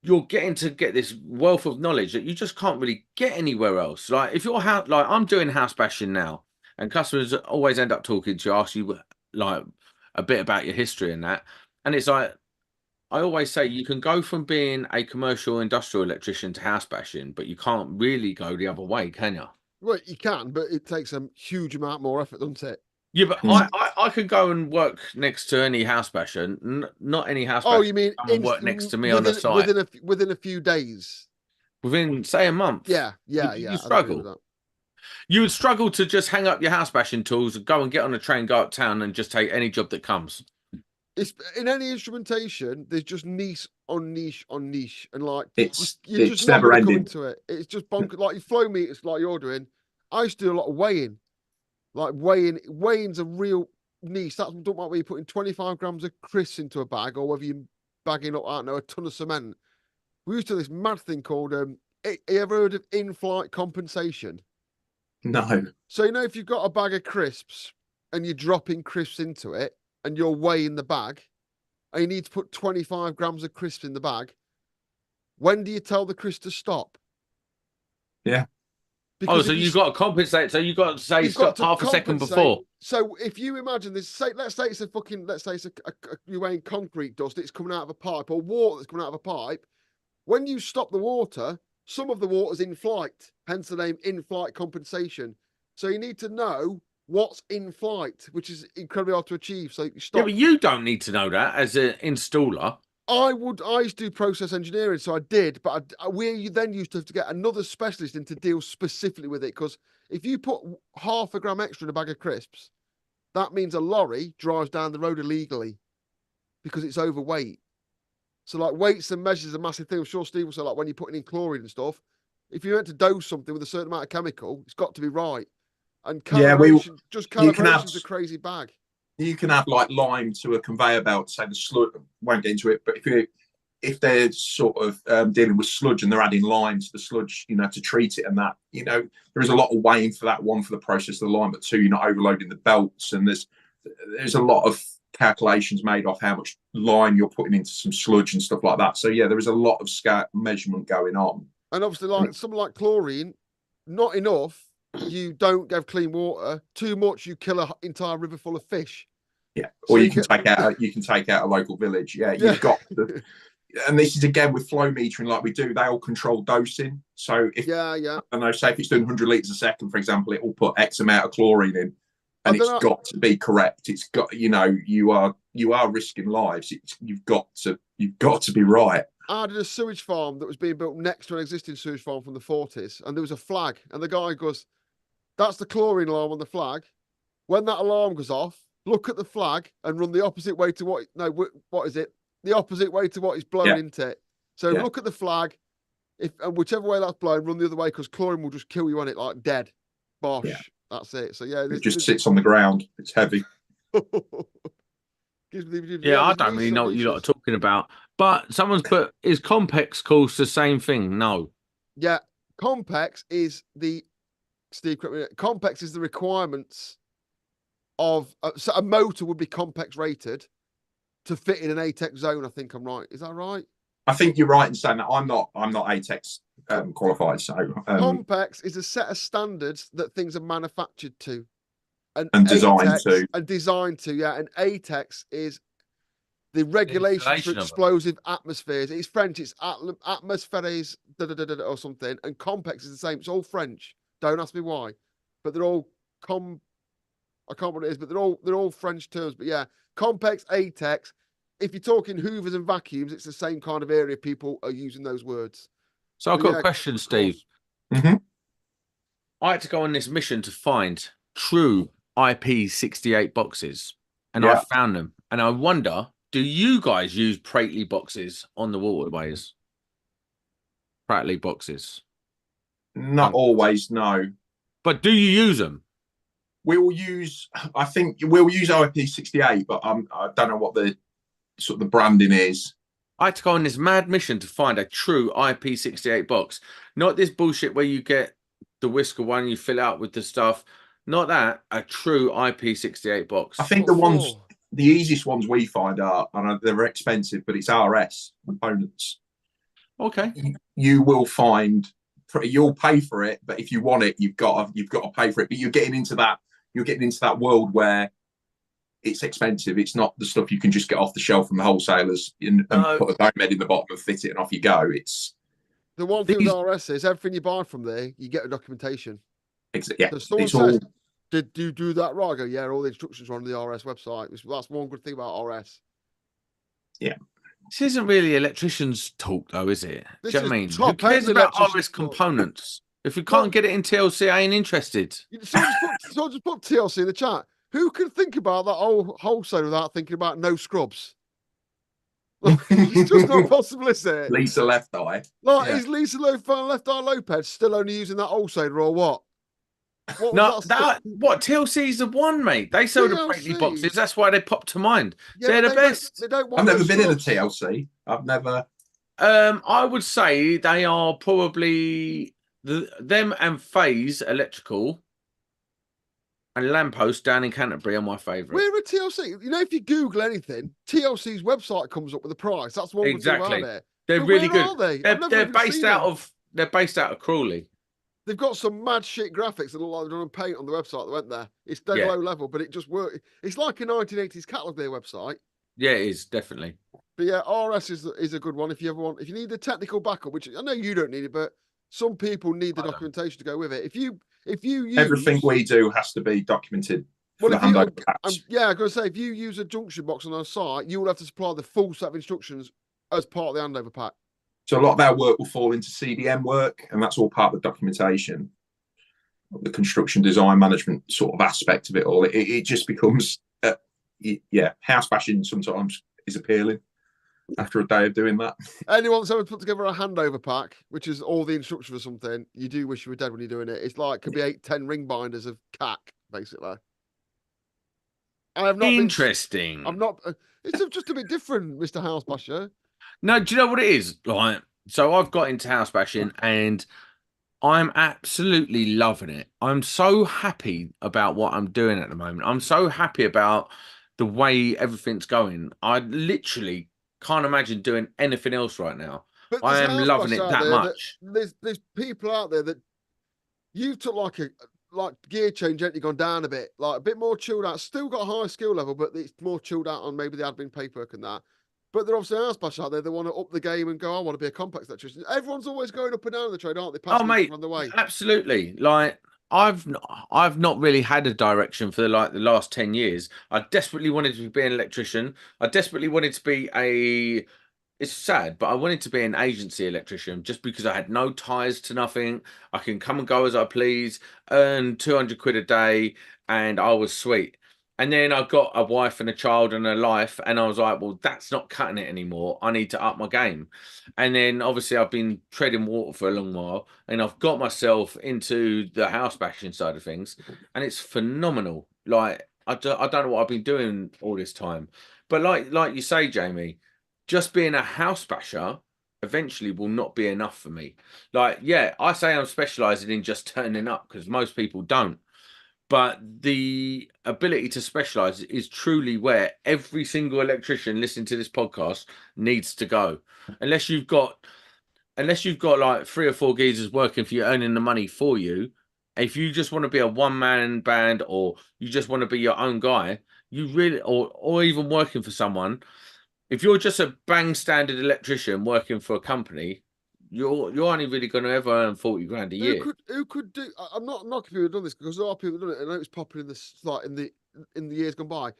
you're getting to get this wealth of knowledge that you just can't really get anywhere else. Like if you're I'm doing house bashing now, and customers always end up talking to you, ask you like a bit about your history and that. And it's like, I always say you can go from being a commercial industrial electrician to house bashing, but you can't really go the other way, can you? Well, you can, but it takes a huge amount more effort, doesn't it? Yeah, but I could go and work next to any house basher, not any house basher. Oh, you mean work next to me on the site within a few days? Within, say, a month? Yeah. You struggle. You would struggle to just hang up your house bashing tools, go and get on a train, go uptown, and just take any job that comes. It's in any instrumentation. There's just niche on niche on niche, and like it's just never ending. Into it. It's just bonkers. Like your flow meters, like you're doing. I used to do a lot of weighing. Like weighing's a real niche. That's what I'm talking about, where you're putting 25 grams of crisps into a bag, or whether you're bagging up, I don't know, a ton of cement. We used to do this mad thing called you ever heard of in-flight compensation? No. So, you know, if you've got a bag of crisps and you're dropping crisps into it and you're weighing the bag and you need to put 25 grams of crisps in the bag, when do you tell the crisp to stop? Yeah. Because so you've got to compensate. So you've got to say stop half a second before. So if you imagine this, let's say it's you're weighing concrete dust, it's coming out of a pipe, or water that's coming out of a pipe. When you stop the water, some of the water's in flight, hence the name in-flight compensation. So you need to know what's in flight, which is incredibly hard to achieve. So you stop. Yeah, but you don't need to know that as an installer. I used to do process engineering, so I did, but we then used to have to get another specialist in to deal specifically with it, because if you put half a gram extra in a bag of crisps, that means a lorry drives down the road illegally because it's overweight. So like weights and measures is a massive thing. I'm sure Steve will say, like when you're putting in chlorine and stuff, if you're meant to dose something with a certain amount of chemical, it's got to be right. And calibration, calibration's a crazy bag. You can add like lime to a conveyor belt, say the sludge, won't get into it, but if they're sort of dealing with sludge and they're adding lime to the sludge, to treat it and that, there is a lot of weighing for that. One, for the process of the lime, but two, you're not overloading the belts, and there's a lot of calculations made off how much lime you're putting into some sludge and stuff like that. So yeah, there is a lot of measurement going on. And obviously, like something like chlorine, not enough, you don't give clean water. Too much, you kill an entire river full of fish. Yeah, or so you can take out a local village. Yeah, you've got the, and this is again with flow metering, like we do. They all control dosing. So if I don't know, say if it's doing 100 liters a second, for example, it will put X amount of chlorine in, and it's got to be correct. It's got, you are risking lives. You've got to be right. I did a sewage farm that was being built next to an existing sewage farm from the 40s, and there was a flag, and the guy goes, "That's the chlorine alarm on the flag. When that alarm goes off, look at the flag and run the opposite way to what is it? The opposite way to what is blown into it. So look at the flag, and whichever way that's blown, run the other way, because chlorine will just kill you on it like dead. Bosh. Yeah. That's it. So yeah, it just sits on the ground. It's heavy." I don't really know what you lot are talking about. But someone's put, is Compex calls the same thing? No. Yeah, Compex is the Compex is the requirements of so a motor would be Compex rated to fit in an ATEX zone. I think I'm right. Is that right? I think you're right in saying that. I'm not ATEX qualified. So Compex is a set of standards that things are manufactured to. And designed to. And designed to, yeah. And ATEX is the regulations for explosive atmospheres. It's French. It's atmosphères or something. And Compex is the same. It's all French. Don't ask me why. But they're all I can't remember what it is, but they're all French terms. But yeah, Compex, ATEX. If you're talking hoovers and vacuums, it's the same kind of area people are using those words. So I've got a question, Steve. Mm-hmm. I had to go on this mission to find true IP68 boxes, and I found them. And I wonder, do you guys use Prately boxes on the waterways? Prately boxes? Not always, no. But do you use them? I think we'll use IP68, but I don't know what the sort of the branding is. I had to go on this mad mission to find a true IP68 box. Not this bullshit where you get the whisker one, you fill out with the stuff. Not that, a true IP68 box. I think the easiest ones we find are, and they're expensive, but it's RS components. Okay. You will find, you'll pay for it, but if you want it, you've got to pay for it. But you're getting into that world where it's expensive. It's not the stuff you can just get off the shelf from the wholesalers and put a dome head in the bottom and fit it and off you go. It's the one thing with RS is everything you buy from there, you get a documentation. Yeah, so someone says, did you do that right? I go, yeah, all the instructions are on the RS website. That's one good thing about RS. Yeah. This isn't really electricians talk, though, is it? Do you know what I mean? Who cares about RS components? If we can't get it in TLC, I ain't interested. So just put TLC in the chat. Who can think about that wholesale without thinking about no scrubs? It's just not possible, is it? Lisa Left Eye. Is Lisa Left Eye Lopez still only using that wholesaler or what? What TLC's the one, mate. They sell the Prately boxes. That's why they pop to mind. Yeah, they're the best. I've never been in a TLC. I've never. I would say they are probably them and Phase Electrical and Lamppost down in Canterbury are my favourite. We're a TLC. If you Google anything, TLC's website comes up with the price. That's one good thing about it. They're really good. Are they? They're based out of Crawley. They've got some mad shit graphics that look like they're on paint on the website that went there. It's dead low level, but it just works. It's like a 1980s catalog their website. Yeah, it is, definitely. But yeah, RS is a good one if you need the technical backup, which I know you don't need it, but some people need the documentation to go with it. If you use everything we do has to be documented. I'm going to say, if you use a junction box on our site, you will have to supply the full set of instructions as part of the handover pack. So a lot of our work will fall into CDM work, and that's all part of the documentation, the construction design management sort of aspect of it all. It just becomes, house bashing sometimes is appealing after a day of doing that. Anyone that's ever put together a handover pack, which is all the instructions for something, you do wish you were dead when you're doing it. It's like, could be 8-10 ring binders of CAC, basically. I have not Interesting. I'm not. It's just a bit different, Mr. House Basher. No, do you know what it is? Like, so I've got into house bashing and I'm absolutely loving it. I'm so happy about what I'm doing at the moment. I'm so happy about the way everything's going. I literally can't imagine doing anything else right now. But I am loving it that much. There's people out there that you took like gear change, ain't you, gone down a bit, like a bit more chilled out. Still got a high skill level, but it's more chilled out on maybe the admin paperwork and that. But they're obviously house bash out there. They want to up the game and go, I want to be a complex electrician. Everyone's always going up and down in the trade, aren't they? Oh, mate, on the way. Absolutely. Like, I've not really had a direction for the last 10 years. I desperately wanted to be an electrician. I desperately wanted to be it's sad, but I wanted to be an agency electrician just because I had no ties to nothing. I can come and go as I please, earn 200 quid a day, and I was sweet. And then I got a wife and a child and a life, and I was like, well, that's not cutting it anymore. I need to up my game. And then obviously I've been treading water for a long while, and I've got myself into the house bashing side of things, and it's phenomenal. Like, I don't know what I've been doing all this time. But like you say, Jamie, just being a house basher eventually will not be enough for me. Like, yeah, I say I'm specializing in just turning up because most people don't. But the ability to specialize is truly where every single electrician listening to this podcast needs to go. Unless you've got like 3 or 4 geezers working for you, earning the money for you. If you just want to be a one-man band, or you just want to be your own guy, you really, or even working for someone, if you're just a bang standard electrician working for a company, you're only really going to ever earn 40 grand a year. Who could do? I'm not knocking people who've done this, because there are people who've done it. I know it's popular in this, like in the years gone by.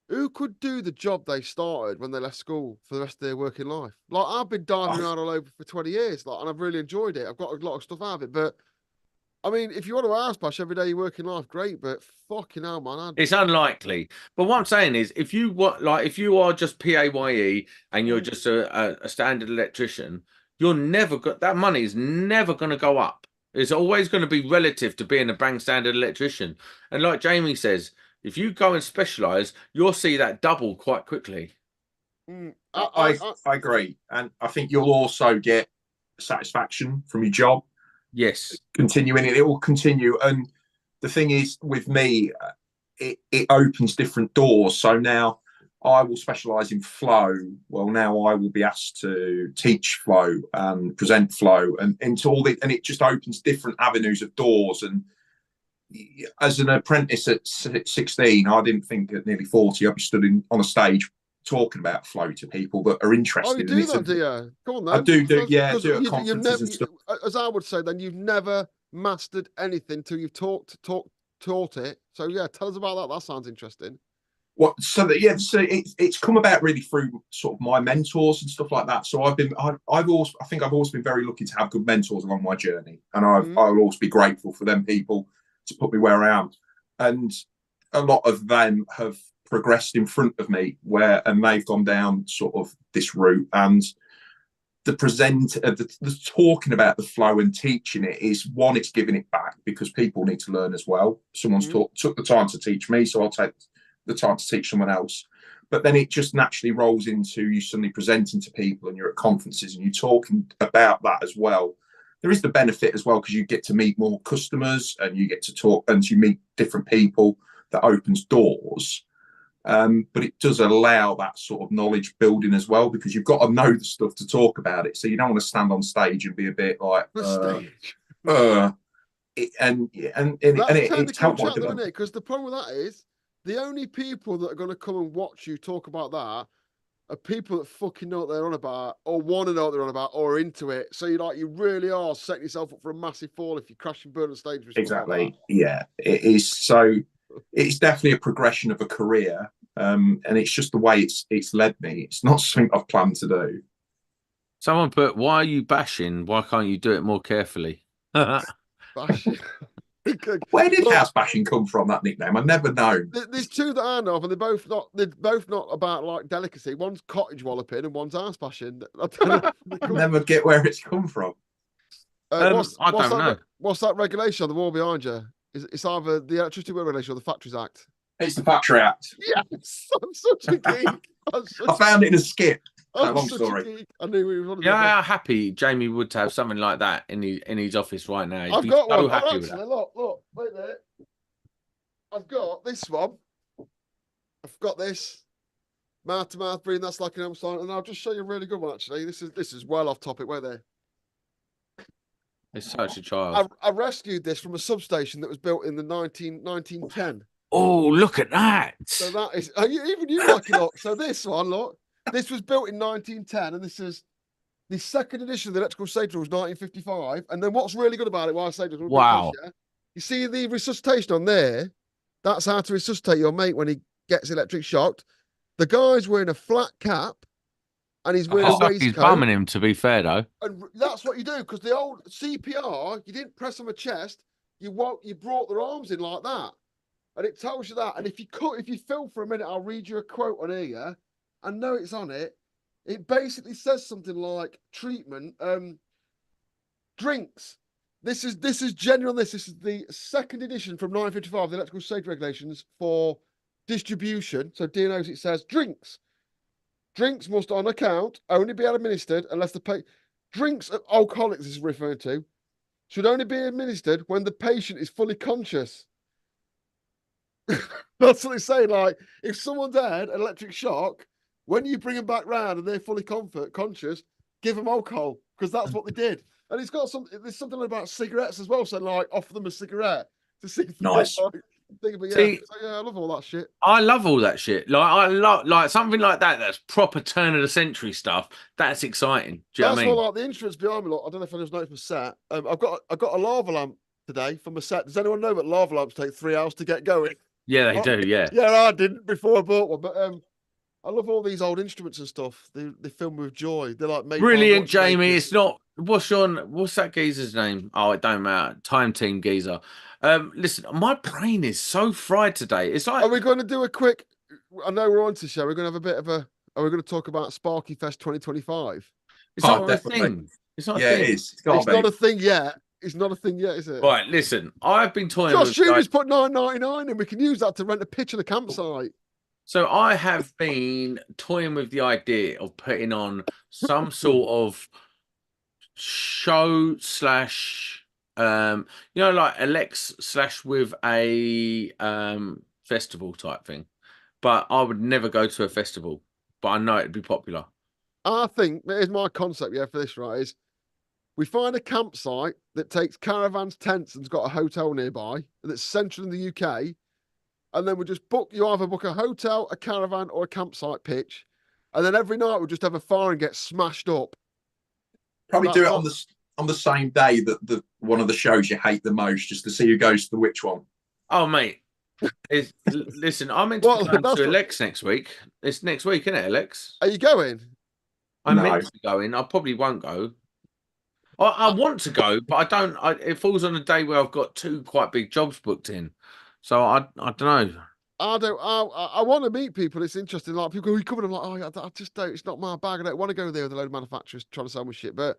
Who could do the job they started when they left school for the rest of their working life? Like, I've been diving around all over for 20 years, like, and I've really enjoyed it. I've got a lot of stuff out of it, but I mean, if you want to house bash every day of your working life, great, but fucking hell, man. It's unlikely. But what I'm saying is, if you are just PAYE and you're just a standard electrician, you're never got that money is never going to go up. It's always going to be relative to being a bang standard electrician. And like Jamie says, if you go and specialize, you'll see that double quite quickly. I agree. And I think you'll also get satisfaction from your job. Yes. Continuing it will continue. And the thing is, with me, it opens different doors. So now I will specialize in flow. Well, now I will be asked to teach flow and present flow and into all the, and it just opens different avenues of doors. And as an apprentice at 16, I didn't think at nearly 40 I'd be stood on a stage talking about flow to people that are interested. Oh, you do that, do you? Come on, then. I do at conferences and stuff. As I would say, then you've never mastered anything till you've taught it. So yeah, tell us about that. That sounds interesting. So it's come about really through sort of my mentors and stuff like that. So I think I've always been very lucky to have good mentors along my journey, and I'll always be grateful for them people to put me where I am. And a lot of them have progressed in front of me and they've gone down sort of this route. And the talking about the flow and teaching it is one, it's giving it back because people need to learn as well. Someone's took the time to teach me, so I'll take the time to teach someone else. But then it just naturally rolls into you suddenly presenting to people, and you're at conferences and you're talking about that as well. There is the benefit as well, because you get to meet more customers and you get to talk and you meet different people. That opens doors. But it does allow that sort of knowledge building as well, because you've got to know the stuff to talk about it. So you don't want to stand on stage and be a bit like, it's helped my development. Because the problem with that is the only people that are going to come and watch you talk about that are people that fucking know what they're on about, or want to know what they're on about, or are into it. So you really are setting yourself up for a massive fall if you crash and burn on stage. Exactly. Like yeah, it is. So it's definitely a progression of a career. And it's just the way it's led me. It's not something I've planned to do. Someone put, "Why are you bashing? Why can't you do it more carefully?" Bashing. Where did house bashing come from? That nickname, I've never known. There's two that I know of, and they're both not about like delicacy. One's cottage walloping and one's house bashing. I never get where it's come from. I don't know. What's that regulation on the wall behind you? It's either the Electricity Regulation or the Factories Act. It's the Factory Act. Yes, I'm such a geek. I found it in a skip. Long such story. a geek. I knew we were. Yeah, how happy Jamie would have something like that in his office right now. I've got one. Happy with that. Look, wait there. I've got this one. I've got this. Mouth to mouth breathing. That's like an sign, and I'll just show you a really good one. Actually, this is well off topic. Wait there. It's such a child. I rescued this from a substation that was built in the 1910. Oh, look at that. So that is, even you like it up. So this one, look, this was built in 1910, and this is the second edition of the electrical safety rules, 1955. And then what's really good about it, why I say this, wow. You see the resuscitation on there? That's how to resuscitate your mate when he gets electric shocked. The guy's wearing a flat cap, and he's wearing a waistcoat. He's bumming him, to be fair, though. And that's what you do, because the old CPR, you didn't press on the chest, you brought their arms in like that. And it tells you that. And if you film for a minute, I'll read you a quote on here. I know it's on it. It basically says something like treatment, drinks. This is genuine. This is the second edition from 1955, the electrical safety regulations for distribution. So DNOs, it says drinks. Drinks must, on account, only be administered unless drinks of alcoholics, this is referred to, should only be administered when the patient is fully conscious. That's what they say. Like, if someone's had an electric shock, when you bring them back round and they're fully conscious, give them alcohol, because that's what they did. And there's something about cigarettes as well. So, like, offer them a cigarette to see if nice. See, I love all that shit. I love all that shit. Like, I love like something like that. That's proper turn of the century stuff. That's exciting. Do you know what I mean? Like the instruments behind me. Look, I don't know if anyone's noticed my set. I've got a lava lamp today for my set. Does anyone know that lava lamps take 3 hours to get going? Yeah, they do. Yeah. Yeah, I didn't before I bought one, but I love all these old instruments and stuff. They fill me with joy. They're like made brilliant, Jamie. It's not. What's that geezer's name? Oh, it don't matter. Time Team geezer. Listen, my brain is so fried today. It's like. Are we going to do a quick? I know we're on to show. We're going to have a bit of a. Are we going to talk about Sparky Fest 2025? It's not a thing. It's not. Yeah, a thing. it is. It's not a thing yet. It's not a thing yet, is it? Right. Listen, I've been toying. Josh Shooters put $9.99, and we can use that to rent a pitch of the campsite. So I have been toying with the idea of putting on some sort of show / like Alex / with a festival type thing. But I would never go to a festival, but I know it'd be popular. I think here's my concept, for this, right? Is we find a campsite that takes caravans, tents, and's got a hotel nearby, and that's central in the UK. And then we just you either book a hotel, a caravan, or a campsite pitch. And then every night we'll just have a fire and get smashed up. Probably do it on the same day that the one of the shows you hate the most, just to see who goes to which one. Oh, mate. Listen, I'm meant to go to Alex next week. It's next week, isn't it, Alex? Are you going? I'm meant to be going. I probably won't go. I want to go, but I don't. It falls on a day where I've got 2 quite big jobs booked in. So I don't know. I want to meet people. It's interesting. Like people who come in, I'm like, I just don't. It's not my bag. I don't want to go there with a load of manufacturers trying to sell me shit. But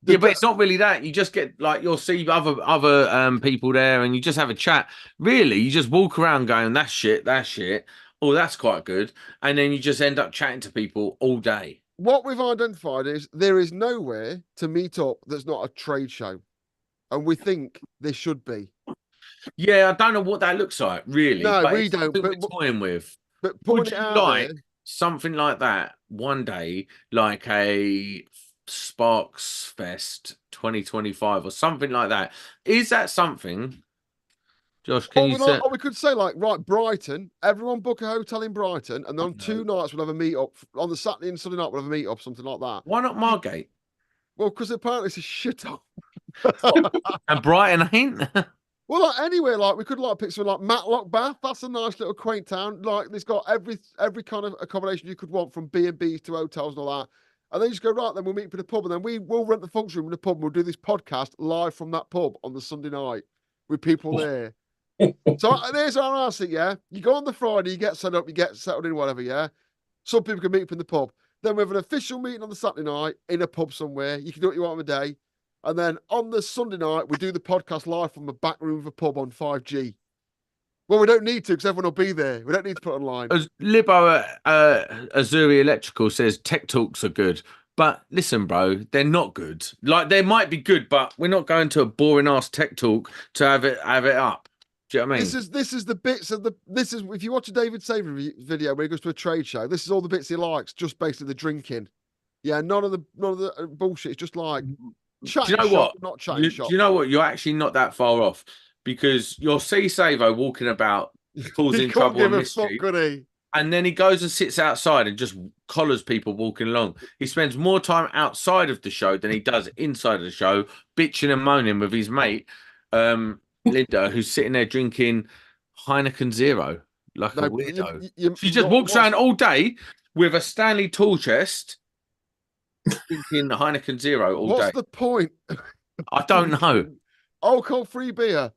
but it's not really that. You just get like you'll see other people there, and you just have a chat. Really, you just walk around going, "That's shit. That's shit." Oh, that's quite good. And then you just end up chatting to people all day. What we've identified is there is nowhere to meet up that's not a trade show, and we think there should be. Yeah, I don't know what that looks like, really. No, but we don't. But we're toying with. But would you like something like that one day, like a Sparks Fest 2025 or something like that? Is that something, Josh? Can you say? We could say Brighton. Everyone book a hotel in Brighton, and then on 2 nights we'll have a meet up. On the Saturday and Sunday night we'll have a meet up, something like that. Why not Margate? Well, because apparently it's a shithole. And Brighton ain't. Well, anywhere, we could pick something like Matlock Bath. That's a nice little quaint town. It's got every kind of accommodation you could want, from B&Bs to hotels and all that. And then you just go, right, then we'll meet for the pub. And then we'll rent the function room in the pub and we'll do this podcast live from that pub on the Sunday night with people there. So there's our answer, yeah? You go on the Friday, you get set up, you get settled in, whatever, yeah? Some people can meet from the pub. Then we have an official meeting on the Saturday night in a pub somewhere. You can do what you want on the day. And then on the Sunday night, we do the podcast live from the back room of a pub on 5G. Well, we don't need to because everyone will be there. We don't need to put it online. As Libo Azuri Electrical says, tech talks are good. But listen, bro, they're not good. Like, they might be good, but we're not going to a boring ass tech talk to have it up. Do you know what I mean? This is the bits of if you watch a David Saver video where he goes to a trade show, this is all the bits he likes, just basically the drinking. Yeah, none of the bullshit. It's just like chatting. Do you know what? Not chatting shop. Do you know what? You're actually not that far off because you'll see Savo walking about, causing trouble and mystery, and then he goes and sits outside and just collars people walking along. He spends more time outside of the show than he does inside of the show, bitching and moaning with his mate. Linda, who's sitting there drinking Heineken Zero like a weirdo. She just walks around all day with a Stanley tall chest drinking Heineken Zero all day. What's the point? I don't know. Alcohol-free beer.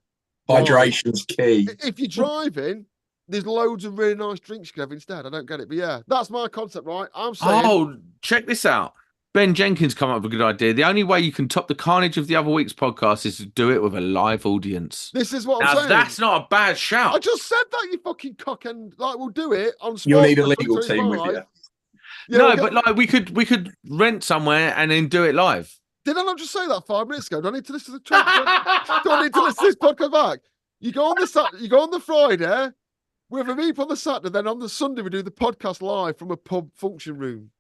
Hydration's key. If you're driving, there's loads of really nice drinks you can have instead. I don't get it. But yeah, that's my concept, right? I'm saying... Oh, check this out. Ben Jenkins come up with a good idea. The only way you can top the carnage of the other week's podcast is to do it with a live audience. This is what I'm saying. That's not a bad shout. I just said that, you fucking cock, and like we'll do it on. You'll need a legal team with you. Yeah, no, but like we could rent somewhere and then do it live. Did I not just say that 5 minutes ago? Do I need to listen to the do I need to listen to this podcast back? You go on the Friday. We have a meet on the Saturday. Then on the Sunday we do the podcast live from a pub function room.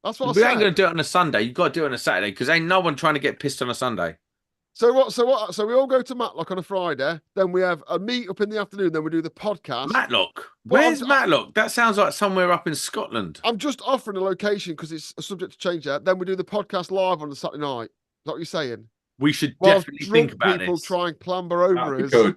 That's what I said. We ain't going to do it on a Sunday. You've got to do it on a Saturday because ain't no one trying to get pissed on a Sunday. So what? So we all go to Matlock on a Friday. Then we have a meet up in the afternoon. Then we do the podcast. Matlock? Where's Matlock? That sounds like somewhere up in Scotland. I'm just offering a location because it's a subject to change there. Then we do the podcast live on the Saturday night. Is that what you're saying? We should definitely think about people this. Try and clamber over us. Good.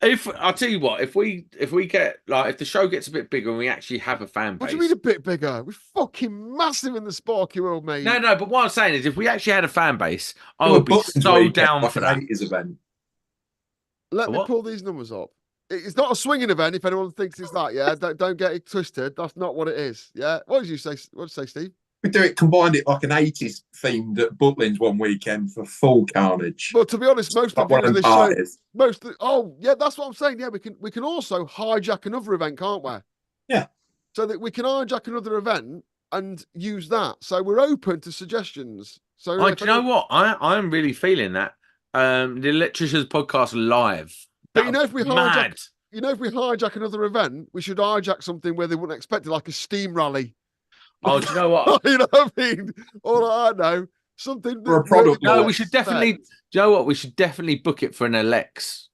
If I'll tell you what, if we get like if the show gets a bit bigger and we actually have a fan base. What do you mean a bit bigger? We're fucking massive in the Sparky world, mate. No, but what I'm saying is if we actually had a fan base, I would be so down for that. Event. Let me pull these numbers up. It's not a swinging event if anyone thinks it's that, yeah. Don't get it twisted. That's not what it is. Yeah. What did you say? What did you say, Steve? We combined it like an 80s themed at Butlins one weekend for full carnage. But to be honest, most of the this show, that's what I'm saying. Yeah, we can also hijack another event, can't we? Yeah. So that we can hijack another event and use that. So we're open to suggestions. So do you know what? I'm really feeling that. The Electricians Podcast live. But if we hijack another event, we should hijack something where they wouldn't expect it, like a steam rally. Oh, do you know what? You know what I mean? All I know, something for a product. No, we should definitely. Do you know what? We should definitely book it for an Alex,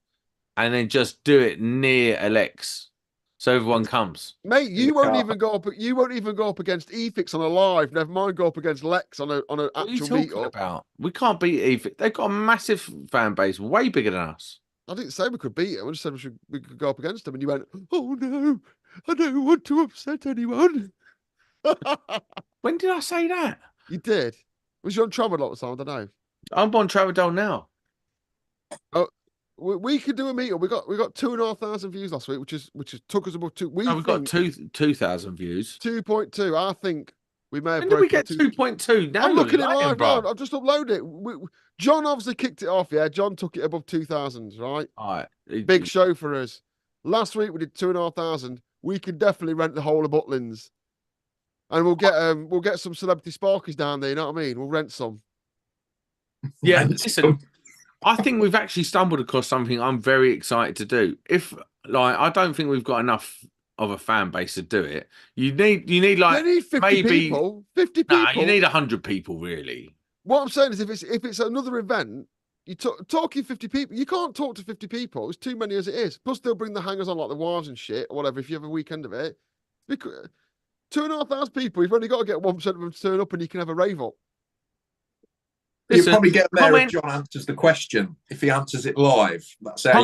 and then just do it near Alex, so everyone comes. Mate, you won't even go up. You won't even go up against Efix on a live. Never mind, go up against Lex on an actual meetup. About? We can't beat Efix. They've got a massive fan base, way bigger than us. I didn't say we could beat it. I just said we could go up against them, and you went, "Oh no, I don't want to upset anyone." When did I say that? You did. Was you on Travel all the time? I don't know. I'm on Travel now. Oh, we could do a meetup. We got 2,500 views last week, which took us about 2. We've got 2,000 views. 2.2. I think we may have. When did we get 2.2? Now I'm looking at it live now. I've just uploaded it. John obviously kicked it off. Yeah, John took it above 2,000. Right. All right. Big show for us. Last week we did 2,500. We could definitely rent the whole of Butlins. And we'll get some celebrity sparkies down there, you know what I mean? We'll rent some. Yeah, listen, I think we've actually stumbled across something I'm very excited to do. I don't think we've got enough of a fan base to do it. You need like 50 maybe people. 50 people. Nah, you need 100 people, really. What I'm saying is if it's another event, you talking 50 people, you can't talk to 50 people. It's too many as it is. Plus they'll bring the hangers on like the wives and shit or whatever if you have a weekend of it. Because 2,500 people, you've only got to get 1% of them to turn up and you can have a rave up. You probably get there if John answers the question. If he answers it live, that's how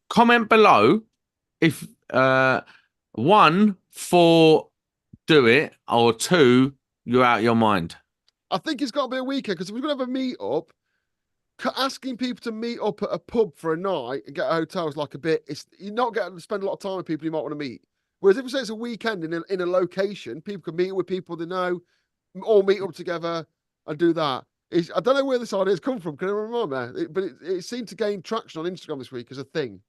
Comment below if 1 for do it or 2 You're out of your mind. I think it's got to be a weekend because if we're going to have a meet up, asking people to meet up at a pub for a night and get a hotel is like a bit. You're not getting to spend a lot of time with people you might want to meet. Whereas if we say it's a weekend in a location, people can meet with people they know, all meet up together and do that. I don't know where this idea's come from. Can anyone remember? But it seemed to gain traction on Instagram this week as a thing.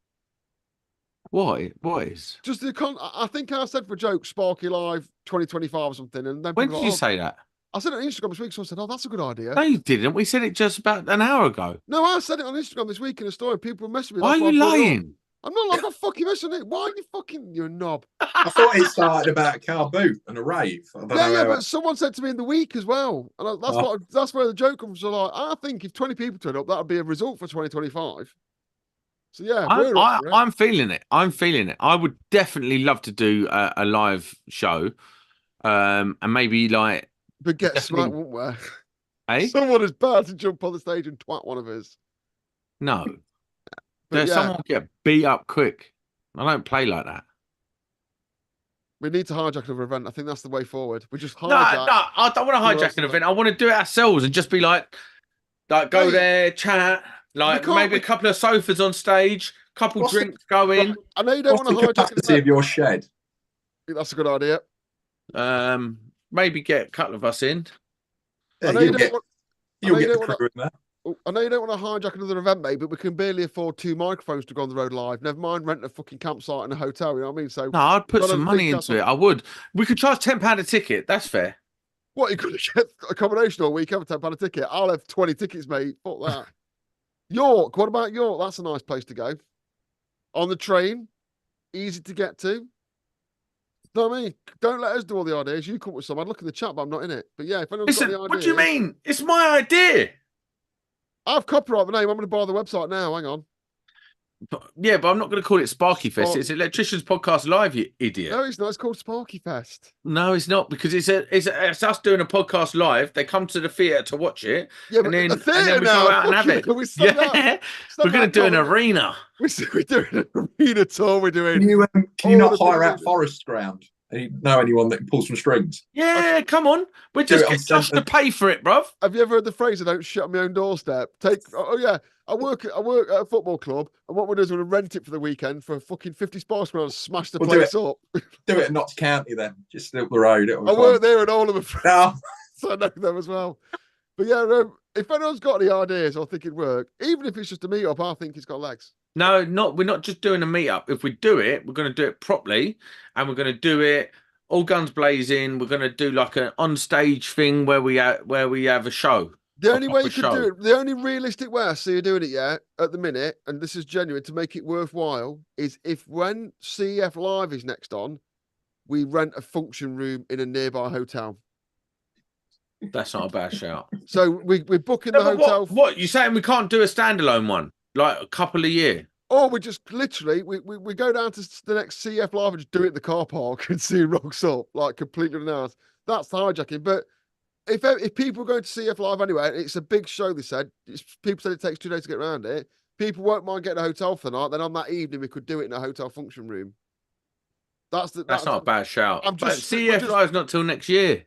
What is? Just I think I said for a joke, Sparky Live 2025 or something. And then when did you say that? I said it on Instagram this week, so I said, "Oh, that's a good idea." No, you didn't. We said it just about an hour ago. No, I said it on Instagram this week in a story. People were messaging me. Why are you lying? I'm not like a fucking messing it. Why are you fucking? You're a knob. I thought it started about a car boot and a rave. But someone said to me in the week as well, and that's where the joke comes from. So like, I think if 20 people turn up, that would be a result for 2025. So yeah, I'm feeling it. I'm feeling it. I would definitely love to do a live show, and maybe like. But get smacked, won't we? Eh? Someone is bad to jump on the stage and twat one of us. No. Someone get beat up quick. I don't play like that. We need to hijack another event. I think that's the way forward. We just hijack. No, I don't want to hijack an event. I want to do it ourselves and just be like go there, chat, maybe a couple of sofas on stage, couple drinks going. I know you don't want to hijack an event. Of your shed. I think that's a good idea. Maybe get a couple of us in. I know you don't want to hijack another event, mate, but we can barely afford 2 microphones to go on the road live. Never mind renting a fucking campsite and a hotel, you know what I mean? So no, I'd put some money into it. I would. We could charge £10 a ticket. That's fair. What, you could get accommodation all week, have £10 a ticket? I'll have 20 tickets, mate. Fuck that. York, what about York? That's a nice place to go. On the train, easy to get to. You know what I mean? Don't let us do all the ideas. You come up with some. I'd look in the chat, but I'm not in it. But yeah, if anyone's got the ideas. What do you mean? It's my idea. I've copyrighted the name. I'm going to buy the website now. Hang on. Yeah, but I'm not going to call it Sparky Fest. It's Electricians Podcast Live, you idiot. No, it's not. It's called Sparky Fest. No, it's not, because it's us doing a podcast live. They come to the theatre to watch it. Yeah, but and then go we out and have it. We're going to do an arena. We're doing an arena tour. We're doing. Can you not hire out Forest Ground? Know anyone that can pull some strings? Yeah, come on. We're just getting Josh to pay for it, bruv. Have you ever heard the phrase, "I don't shit on my own doorstep"? I work at a football club, and what we'll do is we'll rent it for the weekend for fucking 50 sparks and smash the place up. Do it in Notts County then, just up the road. I work there and all of them. No. So I know them as well. But yeah, if anyone's got any ideas or think it'd work, even if it's just a meet up, I think it's got legs. No, we're not just doing a meetup. If we do it, we're going to do it properly, and we're going to do it all guns blazing. We're going to do like an on-stage thing where we have a show. The only way you could do it, the only realistic way I see you doing it, at the minute, and this is genuine to make it worthwhile, is if when CF Live is next on, we rent a function room in a nearby hotel. That's not a bad shout. So we're booking the hotel. What you saying? We can't do a standalone one, like a couple a year? Or we just literally we go down to the next CF Live and just do it in the car park and see who rocks up, like completely announced. That's the hijacking. But if people are going to CF Live anyway, it's a big show. They said people said it takes 2 days to get around it. People won't mind getting a hotel for the night. Then on that evening, we could do it in a hotel function room. That's not a bad shout. But CF Live's not till next year.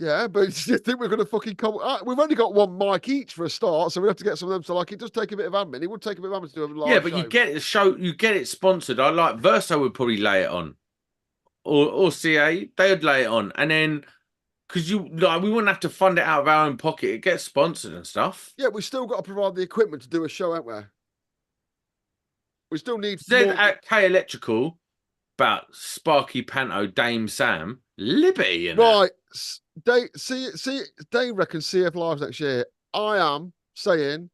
Yeah, but you think we're going to fucking come? We've only got 1 mic each for a start, so we have to get some of them. So like, it does take a bit of admin. It would take a bit of admin to do a live show. Yeah, but you get the show, you get it sponsored. I like Verso would probably lay it on, or CA they would lay it on, and then because we wouldn't have to fund it out of our own pocket. It gets sponsored and stuff. Yeah, we still got to provide the equipment to do a show, haven't we? We still need. Then at K Electrical about Sparky Panto, Dame Sam, Liberty, right? Dave reckons CF Lives next year. I am saying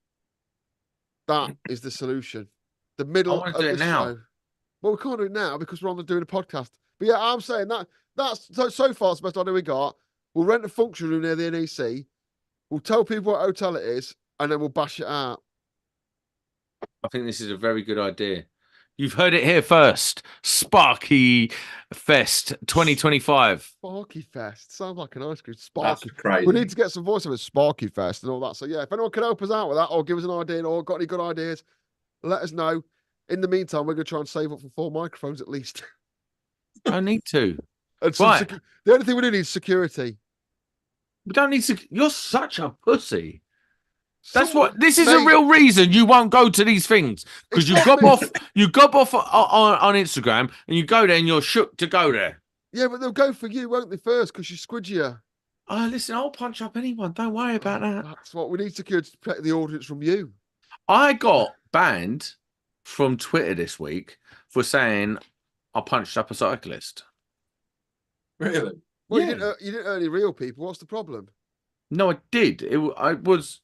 that is the solution. The middle of the show. Well, we can't do it now because we're doing a podcast. But yeah, I'm saying that's so far it's the best idea we got. We'll rent a function room near the NEC. We'll tell people what hotel it is, and then we'll bash it out. I think this is a very good idea. You've heard it here first. Sparky Fest 2025. Sparky Fest. Sounds like an ice cream. Sparky. That's crazy. We need to get some voiceovers. Sparky Fest and all that. So yeah, if anyone can help us out with that or give us an idea or got any good ideas, let us know. In the meantime, we're going to try and save up for 4 microphones at least. I need to. And Right. the only thing we do need is security. We don't need to. You're such a pussy. That's Someone- what. This is mate, a real reason you won't go to these things because It's you not gob me. off. You gob off on Instagram and you go there and you're shook to go there. Yeah, but they'll go for you, won't they, first? Because you're squidgier. Oh, listen, I'll punch up anyone. Don't worry about that. That's what we need security to protect the audience from you. I got banned from Twitter this week for saying I punched up a cyclist. Really? Well, Yeah. you didn't hurt any real people. What's the problem? No, I did. I was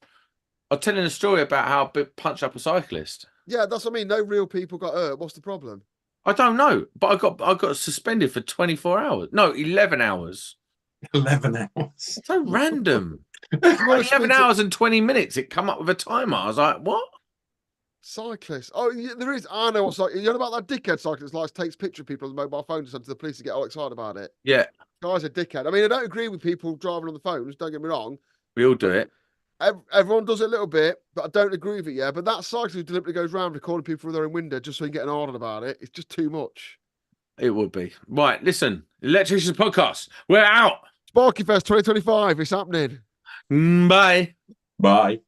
telling a story about how I punched up a cyclist. Yeah, that's what I mean. No real people got hurt. What's the problem? I don't know, but I got suspended for 24 hours. No, 11 hours. 11 hours. So random. You wanna 11 speak to- hours and 20 minutes. It come up with a timer. I was like, what? Cyclists. Oh, yeah, there is. I know what's like. You know about that dickhead cyclist like takes picture of people on the mobile phone to send to the police to get all excited about it. Yeah, Guy's a dickhead. I mean, I don't agree with people driving on the phones. Don't get me wrong. we all do it. Everyone does it a little bit, but I don't agree with it. Yeah, but that cyclist who deliberately goes around recording people through their own window just so he can get an order about it. It's just too much. It would be. Right, listen. Electricians Podcast. We're out. Sparky Fest 2025. It's happening. Bye. Bye.